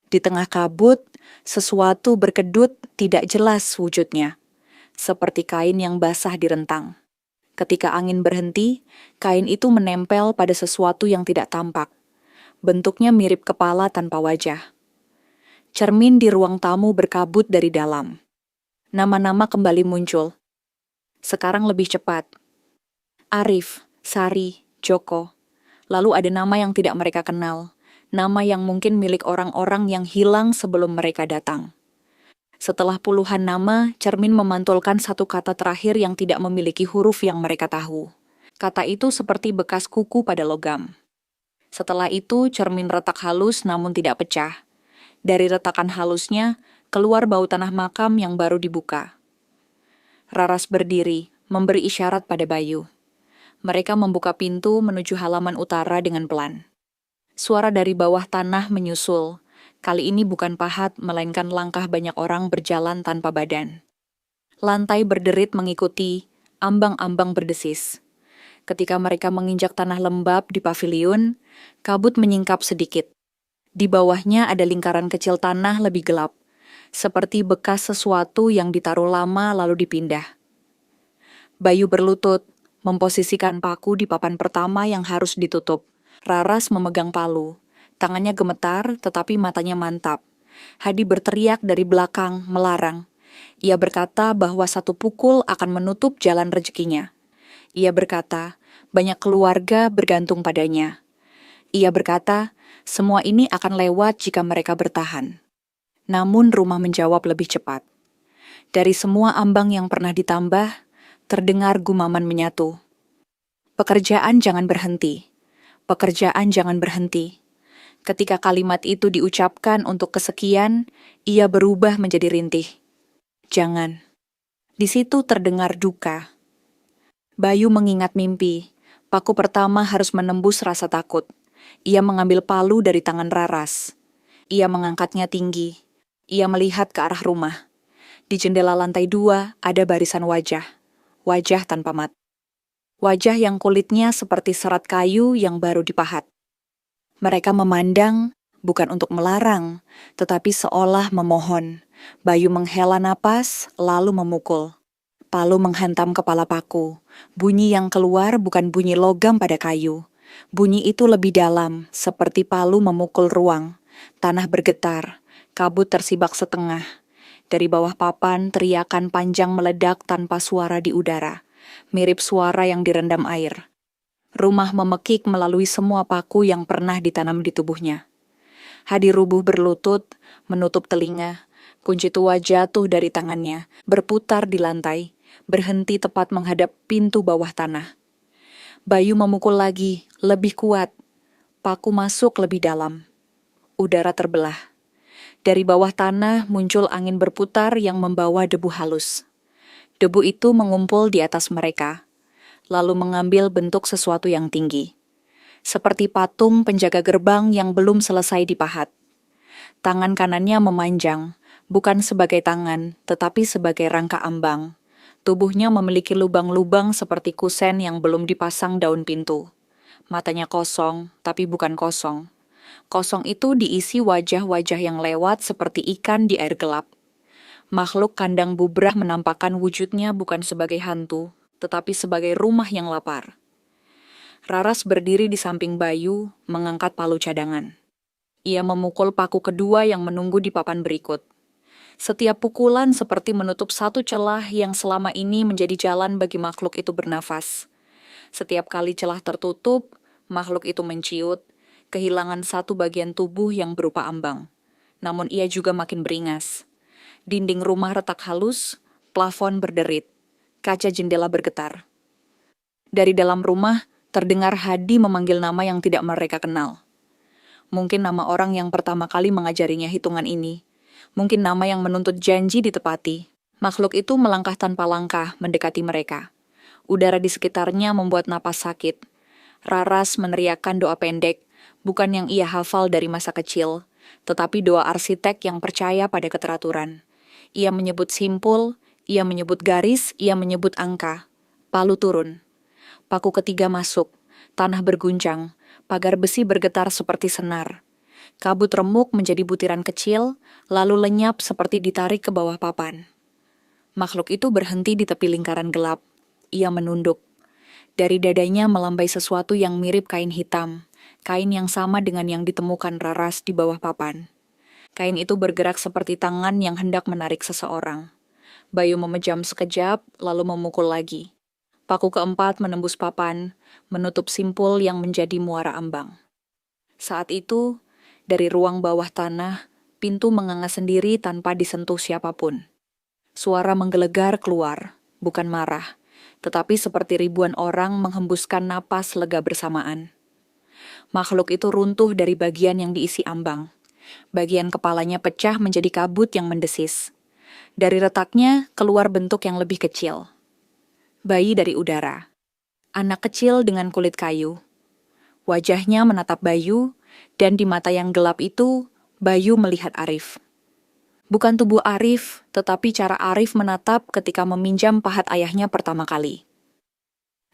S1: Di tengah kabut, sesuatu berkedut tidak jelas wujudnya. Seperti kain yang basah di rentang. Ketika angin berhenti, kain itu menempel pada sesuatu yang tidak tampak. Bentuknya mirip kepala tanpa wajah. Cermin di ruang tamu berkabut dari dalam. Nama-nama kembali muncul. Sekarang lebih cepat. Arif, Sari, Joko. Lalu ada nama yang tidak mereka kenal. Nama yang mungkin milik orang-orang yang hilang sebelum mereka datang. Setelah puluhan nama, cermin memantulkan satu kata terakhir yang tidak memiliki huruf yang mereka tahu. Kata itu seperti bekas kuku pada logam. Setelah itu, cermin retak halus namun tidak pecah. Dari retakan halusnya, keluar bau tanah makam yang baru dibuka. Raras berdiri, memberi isyarat pada Bayu. Mereka membuka pintu menuju halaman utara dengan pelan. Suara dari bawah tanah menyusul. Kali ini bukan pahat, melainkan langkah banyak orang berjalan tanpa badan. Lantai berderit mengikuti, ambang-ambang berdesis. Ketika mereka menginjak tanah lembab di paviliun, kabut menyingkap sedikit. Di bawahnya ada lingkaran kecil tanah lebih gelap, seperti bekas sesuatu yang ditaruh lama lalu dipindah. Bayu berlutut, memposisikan paku di papan pertama yang harus ditutup. Raras memegang palu. Tangannya gemetar, tetapi matanya mantap. Hadi berteriak dari belakang, melarang. Ia berkata bahwa satu pukul akan menutup jalan rezekinya. Ia berkata, banyak keluarga bergantung padanya. Ia berkata, semua ini akan lewat jika mereka bertahan. Namun rumah menjawab lebih cepat. Dari semua ambang yang pernah ditambah, terdengar gumaman menyatu. Pekerjaan jangan berhenti. Pekerjaan jangan berhenti. Ketika kalimat itu diucapkan untuk kesekian, ia berubah menjadi rintih. Jangan. Di situ terdengar duka. Bayu mengingat mimpi. Paku pertama harus menembus rasa takut. Ia mengambil palu dari tangan Raras. Ia mengangkatnya tinggi. Ia melihat ke arah rumah. Di jendela lantai 2 ada barisan wajah. Wajah tanpa mata. Wajah yang kulitnya seperti serat kayu yang baru dipahat. Mereka memandang, bukan untuk melarang, tetapi seolah memohon. Bayu menghela napas, lalu memukul. Palu menghantam kepala paku. Bunyi yang keluar bukan bunyi logam pada kayu. Bunyi itu lebih dalam, seperti palu memukul ruang. Tanah bergetar, kabut tersibak setengah. Dari bawah papan, teriakan panjang meledak tanpa suara di udara. Mirip suara yang direndam air. Rumah memekik melalui semua paku yang pernah ditanam di tubuhnya. Hadi rubuh berlutut, menutup telinga. Kunci tua jatuh dari tangannya, berputar di lantai, berhenti tepat menghadap pintu bawah tanah. Bayu memukul lagi, lebih kuat. Paku masuk lebih dalam. Udara terbelah. Dari bawah tanah muncul angin berputar yang membawa debu halus. Debu itu mengumpul di atas mereka, lalu mengambil bentuk sesuatu yang tinggi. Seperti patung penjaga gerbang yang belum selesai dipahat. Tangan kanannya memanjang, bukan sebagai tangan, tetapi sebagai rangka ambang. Tubuhnya memiliki lubang-lubang seperti kusen yang belum dipasang daun pintu. Matanya kosong, tapi bukan kosong. Kosong itu diisi wajah-wajah yang lewat seperti ikan di air gelap. Makhluk kandang bubrah menampakkan wujudnya bukan sebagai hantu, tetapi sebagai rumah yang lapar. Raras berdiri di samping Bayu, mengangkat palu cadangan. Ia memukul paku kedua yang menunggu di papan berikut. Setiap pukulan seperti menutup satu celah yang selama ini menjadi jalan bagi makhluk itu bernafas. Setiap kali celah tertutup, makhluk itu menciut, kehilangan satu bagian tubuh yang berupa ambang. Namun ia juga makin beringas. Dinding rumah retak halus, plafon berderit, kaca jendela bergetar. Dari dalam rumah, terdengar Hadi memanggil nama yang tidak mereka kenal. Mungkin nama orang yang pertama kali mengajarinya hitungan ini. Mungkin nama yang menuntut janji ditepati. Makhluk itu melangkah tanpa langkah mendekati mereka. Udara di sekitarnya membuat napas sakit. Raras meneriakkan doa pendek, bukan yang ia hafal dari masa kecil, tetapi doa arsitek yang percaya pada keteraturan. Ia menyebut simpul, ia menyebut garis, ia menyebut angka. Palu turun. Paku ketiga masuk. Tanah berguncang. Pagar besi bergetar seperti senar. Kabut remuk menjadi butiran kecil, lalu lenyap seperti ditarik ke bawah papan. Makhluk itu berhenti di tepi lingkaran gelap. Ia menunduk. Dari dadanya melambai sesuatu yang mirip kain hitam. Kain yang sama dengan yang ditemukan Raras di bawah papan. Kain itu bergerak seperti tangan yang hendak menarik seseorang. Bayu memejam sekejap, lalu memukul lagi. Paku keempat menembus papan, menutup simpul yang menjadi muara ambang. Saat itu, dari ruang bawah tanah, pintu menganga sendiri tanpa disentuh siapapun. Suara menggelegar keluar, bukan marah, tetapi seperti ribuan orang menghembuskan napas lega bersamaan. Makhluk itu runtuh dari bagian yang diisi ambang. Bagian kepalanya pecah menjadi kabut yang mendesis. Dari retaknya keluar bentuk yang lebih kecil. Bayi dari udara. Anak kecil dengan kulit kayu. Wajahnya menatap Bayu, dan di mata yang gelap itu, Bayu melihat Arif. Bukan tubuh Arif, tetapi cara Arif menatap ketika meminjam pahat ayahnya pertama kali.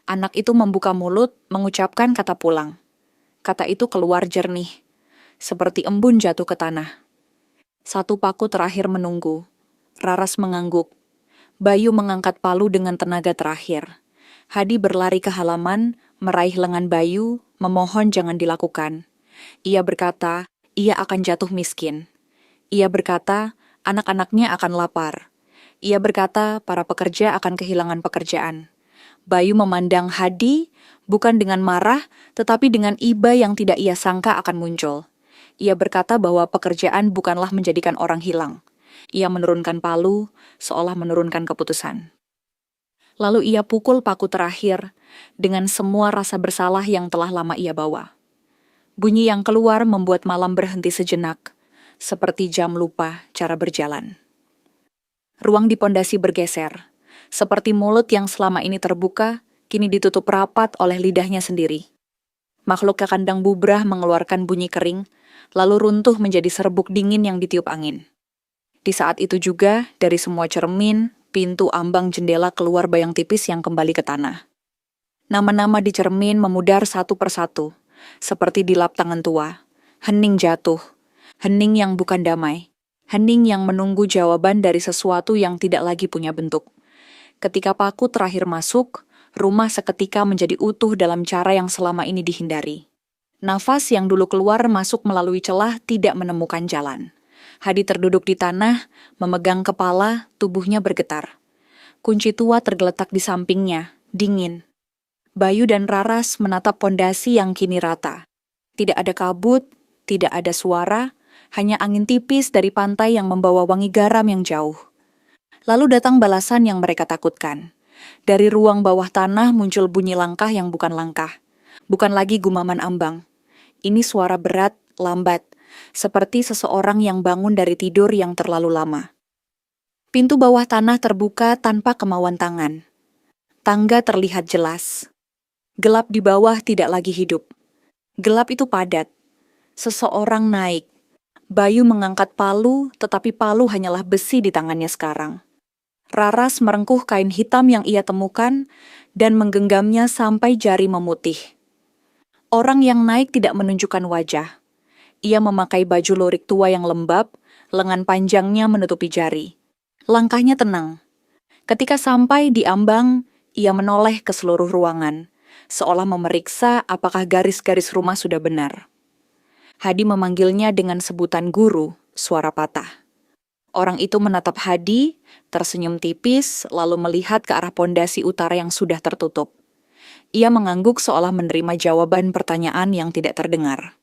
S1: Anak itu membuka mulut, mengucapkan kata pulang. Kata itu keluar jernih, seperti embun jatuh ke tanah. Satu paku terakhir menunggu. Raras mengangguk. Bayu mengangkat palu dengan tenaga terakhir. Hadi berlari ke halaman, meraih lengan Bayu, memohon jangan dilakukan. Ia berkata, ia akan jatuh miskin. Ia berkata, anak-anaknya akan lapar. Ia berkata, para pekerja akan kehilangan pekerjaan. Bayu memandang Hadi, bukan dengan marah, tetapi dengan iba yang tidak ia sangka akan muncul. Ia berkata bahwa pekerjaan bukanlah menjadikan orang hilang. Ia menurunkan palu, seolah menurunkan keputusan. Lalu ia pukul paku terakhir, dengan semua rasa bersalah yang telah lama ia bawa. Bunyi yang keluar membuat malam berhenti sejenak, seperti jam lupa cara berjalan. Ruang di pondasi bergeser, seperti mulut yang selama ini terbuka, kini ditutup rapat oleh lidahnya sendiri. Makhluk kandang bubrah mengeluarkan bunyi kering, lalu runtuh menjadi serbuk dingin yang ditiup angin. Di saat itu juga, dari semua cermin, pintu, ambang, jendela keluar bayang tipis yang kembali ke tanah. Nama-nama di cermin memudar satu persatu, seperti dilap tangan tua. Hening jatuh, hening yang bukan damai, hening yang menunggu jawaban dari sesuatu yang tidak lagi punya bentuk. Ketika paku terakhir masuk, rumah seketika menjadi utuh dalam cara yang selama ini dihindari. Nafas yang dulu keluar masuk melalui celah tidak menemukan jalan. Hadi terduduk di tanah, memegang kepala, tubuhnya bergetar. Kunci tua tergeletak di sampingnya, dingin. Bayu dan Raras menatap pondasi yang kini rata. Tidak ada kabut, tidak ada suara, hanya angin tipis dari pantai yang membawa wangi garam yang jauh. Lalu datang balasan yang mereka takutkan. Dari ruang bawah tanah muncul bunyi langkah yang bukan langkah. Bukan lagi gumaman ambang. Ini suara berat, lambat, seperti seseorang yang bangun dari tidur yang terlalu lama. Pintu bawah tanah terbuka tanpa kemauan tangan. Tangga terlihat jelas. Gelap di bawah tidak lagi hidup. Gelap itu padat. Seseorang naik. Bayu mengangkat palu, tetapi palu hanyalah besi di tangannya sekarang. Raras merengkuh kain hitam yang ia temukan dan menggenggamnya sampai jari memutih. Orang yang naik tidak menunjukkan wajah. Ia memakai baju lurik tua yang lembab, lengan panjangnya menutupi jari. Langkahnya tenang. Ketika sampai di ambang, ia menoleh ke seluruh ruangan, seolah memeriksa apakah garis-garis rumah sudah benar. Hadi memanggilnya dengan sebutan guru, suara patah. Orang itu menatap Hadi, tersenyum tipis, lalu melihat ke arah pondasi utara yang sudah tertutup. Ia mengangguk seolah menerima jawaban pertanyaan yang tidak terdengar.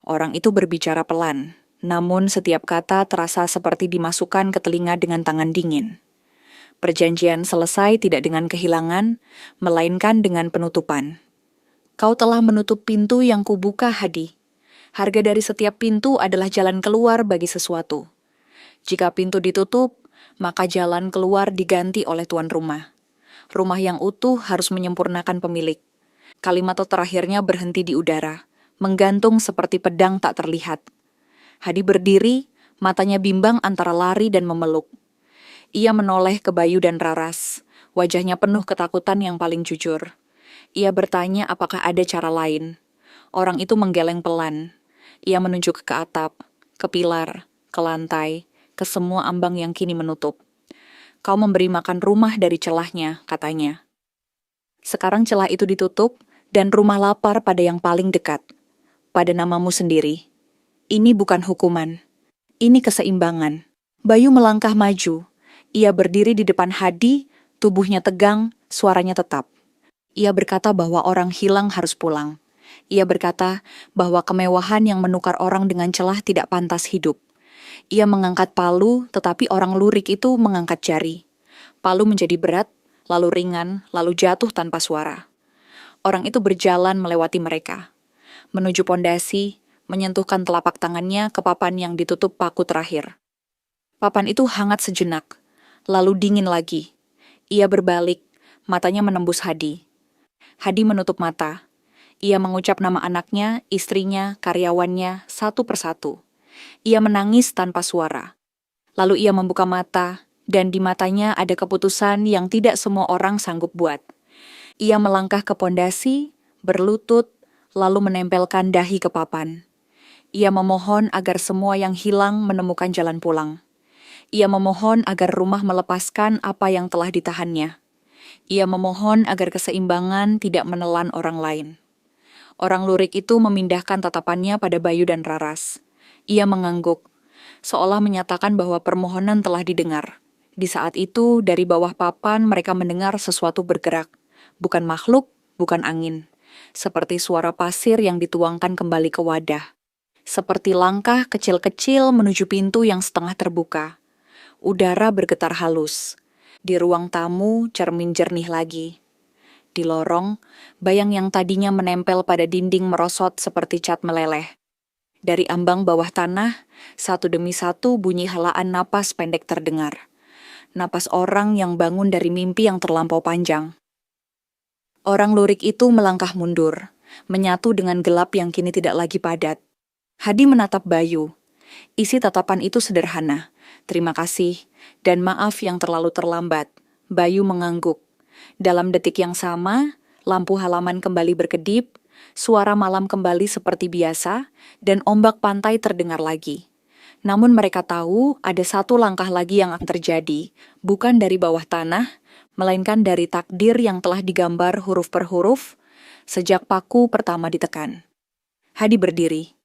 S1: Orang itu berbicara pelan, namun setiap kata terasa seperti dimasukkan ke telinga dengan tangan dingin. Perjanjian selesai tidak dengan kehilangan, melainkan dengan penutupan. Kau telah menutup pintu yang kubuka, Hadi. Harga dari setiap pintu adalah jalan keluar bagi sesuatu. Jika pintu ditutup, maka jalan keluar diganti oleh tuan rumah. Rumah yang utuh harus menyempurnakan pemilik. Kalimat terakhirnya berhenti di udara, menggantung seperti pedang tak terlihat. Hadi berdiri, matanya bimbang antara lari dan memeluk. Ia menoleh ke Bayu dan Raras, wajahnya penuh ketakutan yang paling jujur. Ia bertanya apakah ada cara lain. Orang itu menggeleng pelan. Ia menunjuk ke atap, ke pilar, ke lantai, ke semua ambang yang kini menutup. Kau memberi makan rumah dari celahnya, katanya. Sekarang celah itu ditutup, dan rumah lapar pada yang paling dekat, pada namamu sendiri. Ini bukan hukuman. Ini keseimbangan. Bayu melangkah maju. Ia berdiri di depan Hadi, tubuhnya tegang, suaranya tetap. Ia berkata bahwa orang hilang harus pulang. Ia berkata bahwa kemewahan yang menukar orang dengan celah tidak pantas hidup. Ia mengangkat palu, tetapi orang lurik itu mengangkat jari. Palu menjadi berat, lalu ringan, lalu jatuh tanpa suara. Orang itu berjalan melewati mereka, menuju pondasi, menyentuhkan telapak tangannya ke papan yang ditutup paku terakhir. Papan itu hangat sejenak, lalu dingin lagi. Ia berbalik, matanya menembus Hadi. Hadi menutup mata. Ia mengucap nama anaknya, istrinya, karyawannya, satu persatu. Ia menangis tanpa suara. Lalu ia membuka mata, dan di matanya ada keputusan yang tidak semua orang sanggup buat. Ia melangkah ke pondasi, berlutut, lalu menempelkan dahi ke papan. Ia memohon agar semua yang hilang menemukan jalan pulang. Ia memohon agar rumah melepaskan apa yang telah ditahannya. Ia memohon agar keseimbangan tidak menelan orang lain. Orang lurik itu memindahkan tatapannya pada Bayu dan Raras. Ia mengangguk, seolah menyatakan bahwa permohonan telah didengar. Di saat itu, dari bawah papan mereka mendengar sesuatu bergerak. Bukan makhluk, bukan angin. Seperti suara pasir yang dituangkan kembali ke wadah. Seperti langkah kecil-kecil menuju pintu yang setengah terbuka. Udara bergetar halus. Di ruang tamu, cermin jernih lagi. Di lorong, bayang yang tadinya menempel pada dinding merosot seperti cat meleleh. Dari ambang bawah tanah, satu demi satu bunyi helaan napas pendek terdengar. Napas orang yang bangun dari mimpi yang terlampau panjang. Orang lurik itu melangkah mundur, menyatu dengan gelap yang kini tidak lagi padat. Hadi menatap Bayu. Isi tatapan itu sederhana. Terima kasih, dan maaf yang terlalu terlambat. Bayu mengangguk. Dalam detik yang sama, lampu halaman kembali berkedip, suara malam kembali seperti biasa, dan ombak pantai terdengar lagi. Namun mereka tahu ada satu langkah lagi yang akan terjadi, bukan dari bawah tanah, melainkan dari takdir yang telah digambar huruf per huruf, sejak paku pertama ditekan. Hadi berdiri.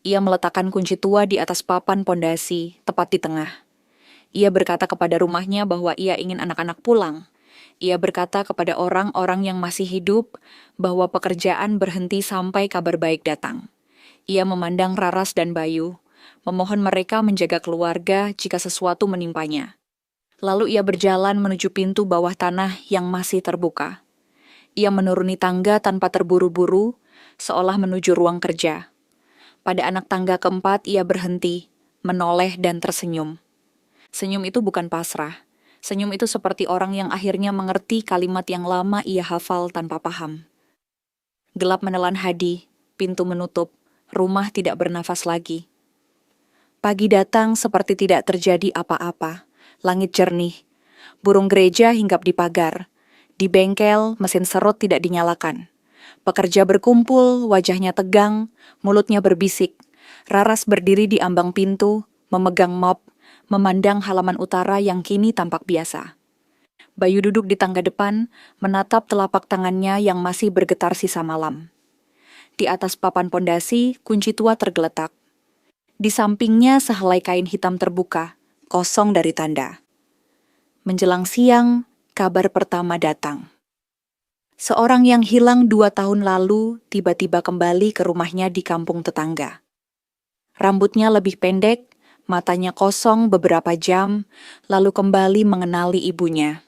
S1: Ia meletakkan kunci tua di atas papan pondasi, tepat di tengah. Ia berkata kepada rumahnya bahwa ia ingin anak-anak pulang. Ia berkata kepada orang-orang yang masih hidup bahwa pekerjaan berhenti sampai kabar baik datang. Ia memandang Raras dan Bayu, memohon mereka menjaga keluarga jika sesuatu menimpanya. Lalu ia berjalan menuju pintu bawah tanah yang masih terbuka. Ia menuruni tangga tanpa terburu-buru, seolah menuju ruang kerja. Pada anak tangga keempat ia berhenti, menoleh dan tersenyum. Senyum itu bukan pasrah. Senyum itu seperti orang yang akhirnya mengerti kalimat yang lama ia hafal tanpa paham. Gelap menelan Hadi, pintu menutup, rumah tidak bernafas lagi. Pagi datang seperti tidak terjadi apa-apa. Langit jernih. Burung gereja hinggap di pagar. Di bengkel, mesin serut tidak dinyalakan. Pekerja berkumpul, wajahnya tegang, mulutnya berbisik. Raras berdiri di ambang pintu, memegang mop, memandang halaman utara yang kini tampak biasa. Bayu duduk di tangga depan, menatap telapak tangannya yang masih bergetar sisa malam. Di atas papan pondasi, kunci tua tergeletak. Di sampingnya sehelai kain hitam terbuka, kosong dari tanda. Menjelang siang, kabar pertama datang. Seorang yang hilang 2 tahun lalu tiba-tiba kembali ke rumahnya di kampung tetangga. Rambutnya lebih pendek, matanya kosong beberapa jam, lalu kembali mengenali ibunya.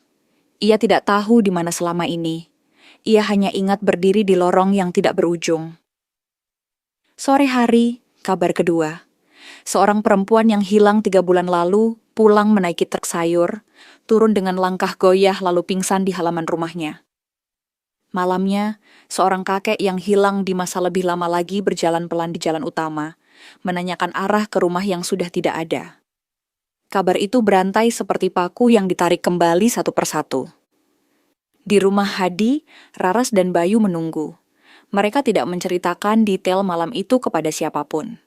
S1: Ia tidak tahu di mana selama ini. Ia hanya ingat berdiri di lorong yang tidak berujung. Sore hari, kabar kedua. Seorang perempuan yang hilang 3 bulan lalu pulang menaiki truk sayur, turun dengan langkah goyah lalu pingsan di halaman rumahnya. Malamnya, seorang kakek yang hilang di masa lebih lama lagi berjalan pelan di jalan utama, menanyakan arah ke rumah yang sudah tidak ada. Kabar itu berantai seperti paku yang ditarik kembali satu persatu. Di rumah Hadi, Raras dan Bayu menunggu. Mereka tidak menceritakan detail malam itu kepada siapapun.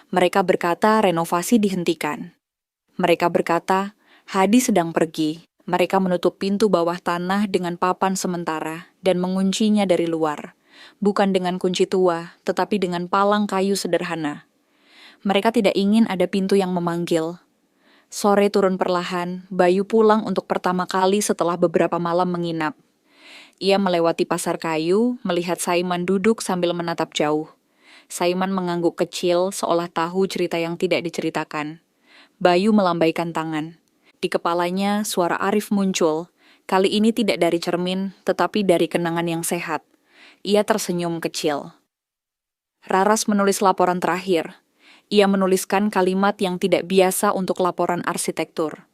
S1: Mereka berkata renovasi dihentikan. Mereka berkata Hadi sedang pergi. Mereka menutup pintu bawah tanah dengan papan sementara dan menguncinya dari luar. Bukan dengan kunci tua, tetapi dengan palang kayu sederhana. Mereka tidak ingin ada pintu yang memanggil. Sore turun perlahan, Bayu pulang untuk pertama kali setelah beberapa malam menginap. Ia melewati pasar kayu, melihat Saiman duduk sambil menatap jauh. Saiman mengangguk kecil seolah tahu cerita yang tidak diceritakan. Bayu melambaikan tangan. Di kepalanya suara Arif muncul, kali ini tidak dari cermin, tetapi dari kenangan yang sehat. Ia tersenyum kecil. Raras menulis laporan terakhir. Ia menuliskan kalimat yang tidak biasa untuk laporan arsitektur.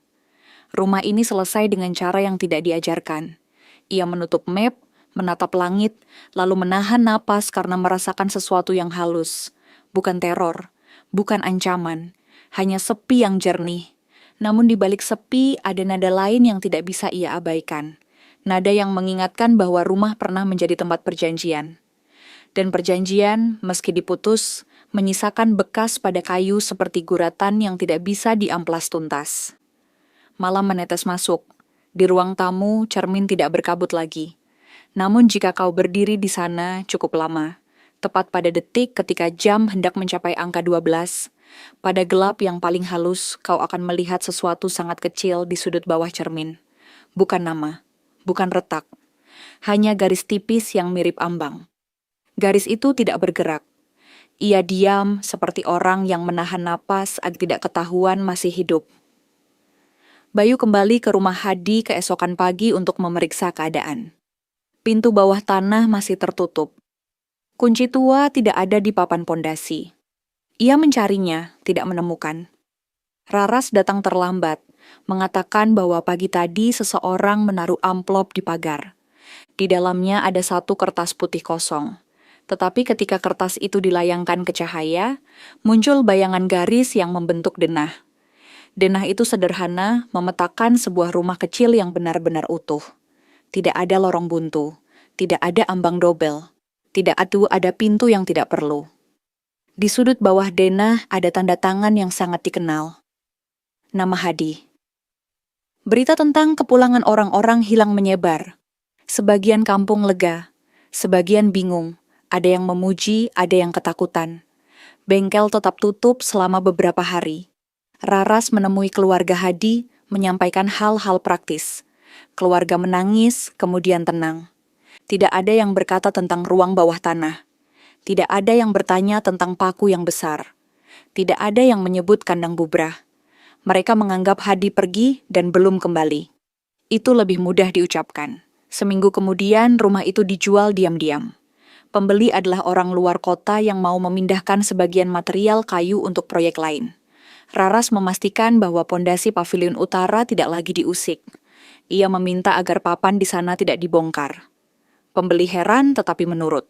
S1: Rumah ini selesai dengan cara yang tidak diajarkan. Ia menutup map, menatap langit, lalu menahan napas karena merasakan sesuatu yang halus. Bukan teror, bukan ancaman, hanya sepi yang jernih. Namun di balik sepi ada nada lain yang tidak bisa ia abaikan. Nada yang mengingatkan bahwa rumah pernah menjadi tempat perjanjian. Dan perjanjian, meski diputus, menyisakan bekas pada kayu seperti guratan yang tidak bisa diamplas tuntas. Malam menetes masuk. Di ruang tamu, cermin tidak berkabut lagi. Namun jika kau berdiri di sana cukup lama, tepat pada detik ketika jam hendak mencapai angka 12, pada gelap yang paling halus, kau akan melihat sesuatu sangat kecil di sudut bawah cermin. Bukan nama, bukan retak, hanya garis tipis yang mirip ambang. Garis itu tidak bergerak. Ia diam seperti orang yang menahan napas agar tidak ketahuan masih hidup. Bayu kembali ke rumah Hadi keesokan pagi untuk memeriksa keadaan. Pintu bawah tanah masih tertutup. Kunci tua tidak ada di papan pondasi. Ia mencarinya, tidak menemukan. Raras datang terlambat, mengatakan bahwa pagi tadi seseorang menaruh amplop di pagar. Di dalamnya ada satu kertas putih kosong. Tetapi ketika kertas itu dilayangkan ke cahaya, muncul bayangan garis yang membentuk denah. Denah itu sederhana, memetakan sebuah rumah kecil yang benar-benar utuh. Tidak ada lorong buntu, tidak ada ambang dobel, tidak ada pintu yang tidak perlu. Di sudut bawah denah ada tanda tangan yang sangat dikenal. Nama Hadi. Berita tentang kepulangan orang-orang hilang menyebar. Sebagian kampung lega, sebagian bingung. Ada yang memuji, ada yang ketakutan. Bengkel tetap tutup selama beberapa hari. Raras menemui keluarga Hadi, menyampaikan hal-hal praktis. Keluarga menangis, kemudian tenang. Tidak ada yang berkata tentang ruang bawah tanah. Tidak ada yang bertanya tentang paku yang besar. Tidak ada yang menyebut kandang bubrah. Mereka menganggap Hadi pergi dan belum kembali. Itu lebih mudah diucapkan. Seminggu kemudian, rumah itu dijual diam-diam. Pembeli adalah orang luar kota yang mau memindahkan sebagian material kayu untuk proyek lain. Raras memastikan bahwa pondasi pavilion utara tidak lagi diusik. Ia meminta agar papan di sana tidak dibongkar. Pembeli heran tetapi menurut.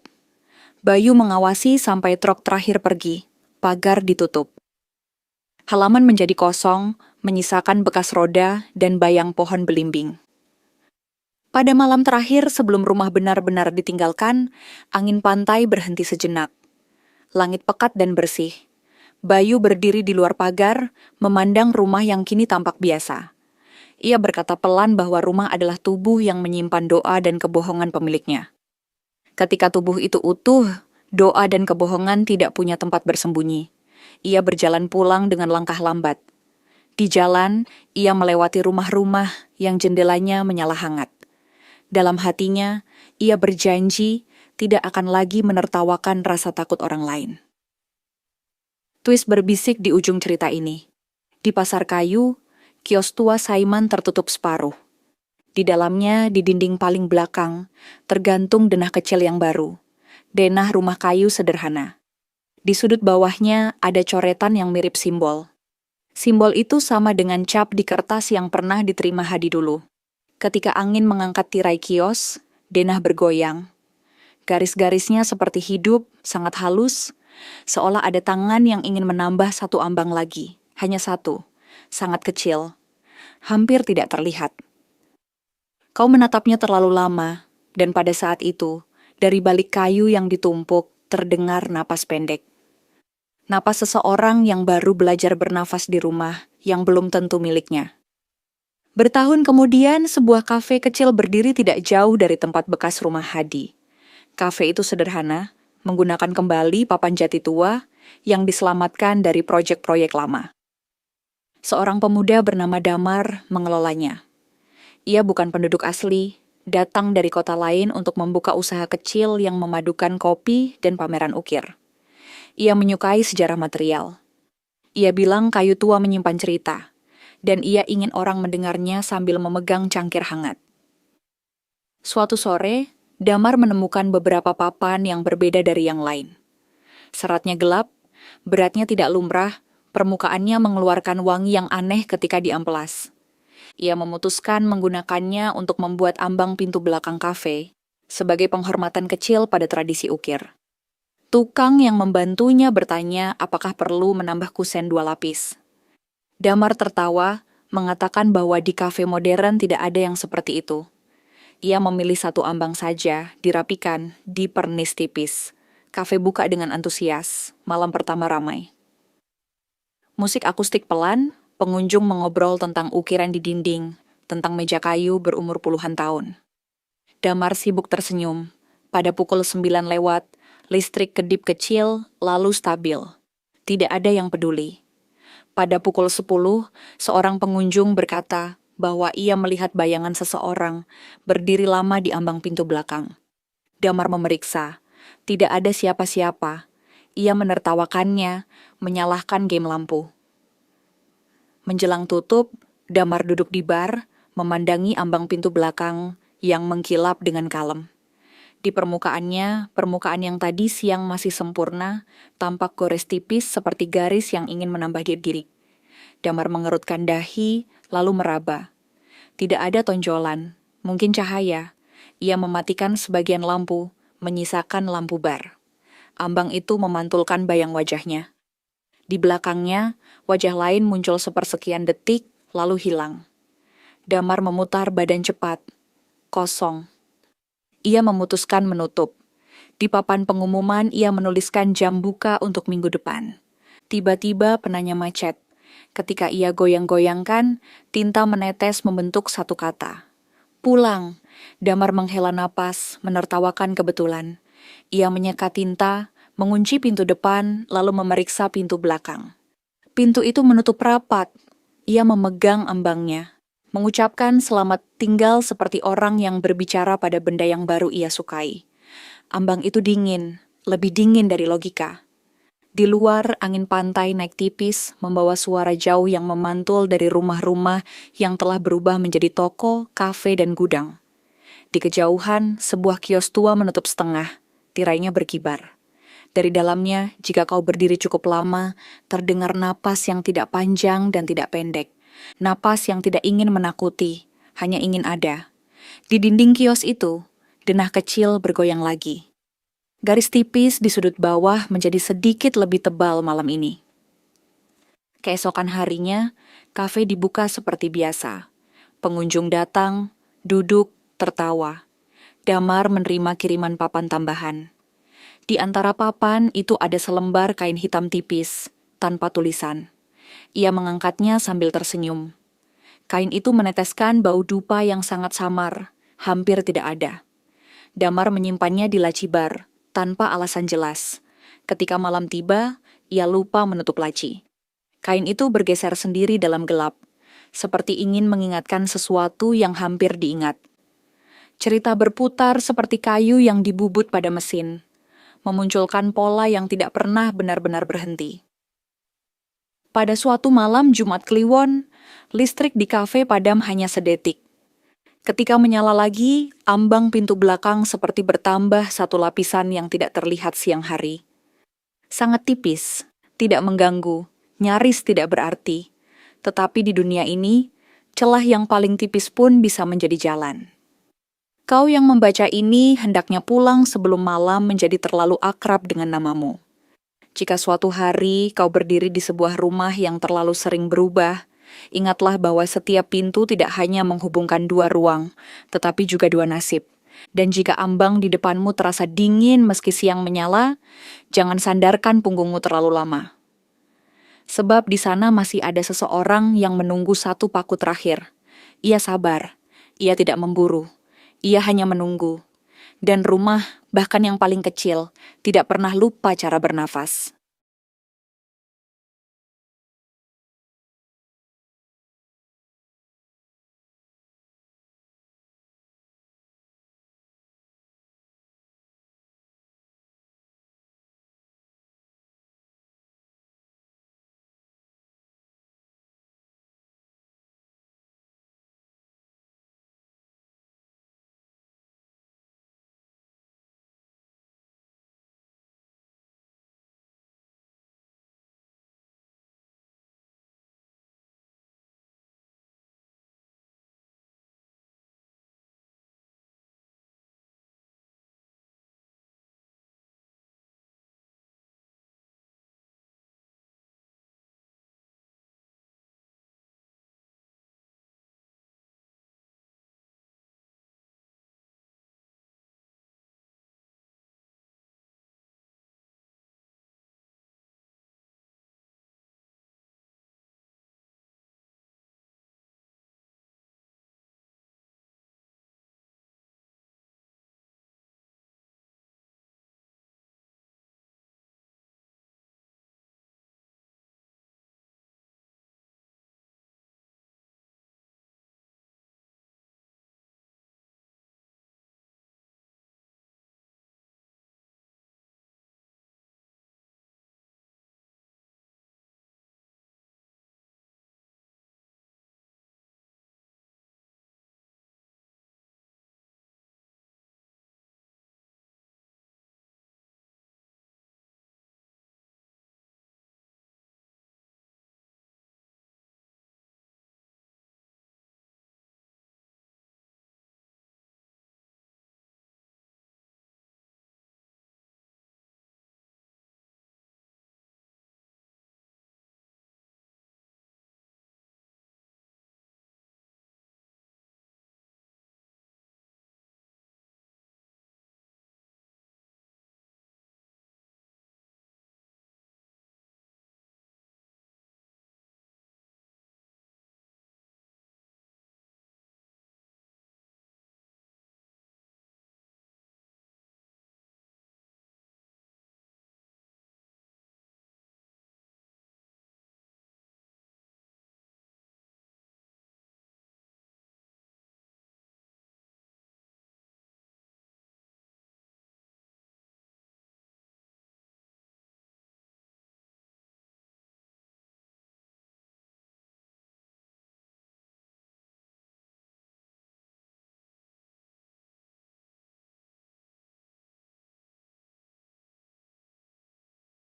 S1: Bayu mengawasi sampai truk terakhir pergi. Pagar ditutup. Halaman menjadi kosong, menyisakan bekas roda dan bayang pohon belimbing. Pada malam terakhir sebelum rumah benar-benar ditinggalkan, angin pantai berhenti sejenak. Langit pekat dan bersih. Bayu berdiri di luar pagar, memandang rumah yang kini tampak biasa. Ia berkata pelan bahwa rumah adalah tubuh yang menyimpan doa dan kebohongan pemiliknya. Ketika tubuh itu utuh, doa dan kebohongan tidak punya tempat bersembunyi. Ia berjalan pulang dengan langkah lambat. Di jalan, ia melewati rumah-rumah yang jendelanya menyala hangat. Dalam hatinya, ia berjanji tidak akan lagi menertawakan rasa takut orang lain. Twist berbisik di ujung cerita ini. Di pasar kayu, kios tua Saiman tertutup separuh. Di dalamnya, di dinding paling belakang, tergantung denah kecil yang baru. Denah rumah kayu sederhana. Di sudut bawahnya ada coretan yang mirip simbol. Simbol itu sama dengan cap di kertas yang pernah diterima Hadi dulu. Ketika angin mengangkat tirai kios, denah bergoyang. Garis-garisnya seperti hidup, sangat halus, seolah ada tangan yang ingin menambah satu ambang lagi. Hanya satu, sangat kecil, hampir tidak terlihat. Kau menatapnya terlalu lama, dan pada saat itu, dari balik kayu yang ditumpuk, terdengar napas pendek. Napas seseorang yang baru belajar bernafas di rumah yang belum tentu miliknya. Bertahun kemudian, sebuah kafe kecil berdiri tidak jauh dari tempat bekas rumah Hadi. Kafe itu sederhana, menggunakan kembali papan jati tua yang diselamatkan dari proyek-proyek lama. Seorang pemuda bernama Damar mengelolanya. Ia bukan penduduk asli, datang dari kota lain untuk membuka usaha kecil yang memadukan kopi dan pameran ukir. Ia menyukai sejarah material. Ia bilang kayu tua menyimpan cerita, dan ia ingin orang mendengarnya sambil memegang cangkir hangat. Suatu sore, Damar menemukan beberapa papan yang berbeda dari yang lain. Seratnya gelap, beratnya tidak lumrah, permukaannya mengeluarkan wangi yang aneh ketika diamplas. Ia memutuskan menggunakannya untuk membuat ambang pintu belakang kafe, sebagai penghormatan kecil pada tradisi ukir. Tukang yang membantunya bertanya apakah perlu menambah kusen 2 lapis. Damar tertawa, mengatakan bahwa di kafe modern tidak ada yang seperti itu. Ia memilih satu ambang saja, dirapikan, dipernis tipis. Kafe buka dengan antusias, malam pertama ramai. Musik akustik pelan, pengunjung mengobrol tentang ukiran di dinding, tentang meja kayu berumur puluhan tahun. Damar sibuk tersenyum. Pada pukul 9 lewat, listrik kedip kecil, lalu stabil. Tidak ada yang peduli. Pada pukul 10, seorang pengunjung berkata bahwa ia melihat bayangan seseorang berdiri lama di ambang pintu belakang. Damar memeriksa. Tidak ada siapa-siapa. Ia menertawakannya, menyalahkan game lampu. Menjelang tutup, Damar duduk di bar, memandangi ambang pintu belakang yang mengkilap dengan kalem. Di permukaannya, permukaan yang tadi siang masih sempurna, tampak gores tipis seperti garis yang ingin menambah diri. Damar mengerutkan dahi, lalu meraba. Tidak ada tonjolan, mungkin cahaya. Ia mematikan sebagian lampu, menyisakan lampu bar. Ambang itu memantulkan bayang wajahnya. Di belakangnya, wajah lain muncul sepersekian detik, lalu hilang. Damar memutar badan cepat. Kosong. Ia memutuskan menutup. Di papan pengumuman, ia menuliskan jam buka untuk minggu depan. Tiba-tiba penanya macet. Ketika ia goyang-goyangkan, tinta menetes membentuk satu kata. Pulang. Damar menghela napas, menertawakan kebetulan. Ia menyeka tinta, mengunci pintu depan, lalu memeriksa pintu belakang. Pintu itu menutup rapat. Ia memegang ambangnya. mengucapkan selamat tinggal seperti orang yang berbicara pada benda yang baru ia sukai. Ambang itu dingin, lebih dingin dari logika. Di luar, angin pantai naik tipis, membawa suara jauh yang memantul dari rumah-rumah yang telah berubah menjadi toko, kafe, dan gudang. Di kejauhan, sebuah kios tua menutup setengah, tirainya berkibar. Dari dalamnya, jika kau berdiri cukup lama, terdengar napas yang tidak panjang dan tidak pendek. Napas yang tidak ingin menakuti, hanya ingin ada. Di dinding kios itu, denah kecil bergoyang lagi. Garis tipis di sudut bawah menjadi sedikit lebih tebal malam ini. Keesokan harinya, kafe dibuka seperti biasa. Pengunjung datang, duduk, tertawa. Damar menerima kiriman papan tambahan. Di antara papan itu ada selembar kain hitam tipis, tanpa tulisan. Ia mengangkatnya sambil tersenyum. Kain itu meneteskan bau dupa yang sangat samar, hampir tidak ada. Damar menyimpannya di laci bar, tanpa alasan jelas. Ketika malam tiba, ia lupa menutup laci. Kain itu bergeser sendiri dalam gelap, seperti ingin mengingatkan sesuatu yang hampir diingat. Cerita berputar seperti kayu yang dibubut pada mesin, memunculkan pola yang tidak pernah benar-benar berhenti. Pada suatu malam Jumat Kliwon, listrik di kafe padam hanya sedetik. Ketika menyala lagi, ambang pintu belakang seperti bertambah satu lapisan yang tidak terlihat siang hari. Sangat tipis, tidak mengganggu, nyaris tidak berarti. Tetapi di dunia ini, celah yang paling tipis pun bisa menjadi jalan. Kau yang membaca ini hendaknya pulang sebelum malam menjadi terlalu akrab dengan namamu. Jika suatu hari kau berdiri di sebuah rumah yang terlalu sering berubah, ingatlah bahwa setiap pintu tidak hanya menghubungkan dua ruang, tetapi juga dua nasib. Dan jika ambang di depanmu terasa dingin meski siang menyala, jangan sandarkan punggungmu terlalu lama. Sebab di sana masih ada seseorang yang menunggu satu paku terakhir. Ia sabar, ia tidak memburu, ia hanya menunggu. Dan rumah, bahkan yang paling kecil, tidak pernah lupa cara bernafas.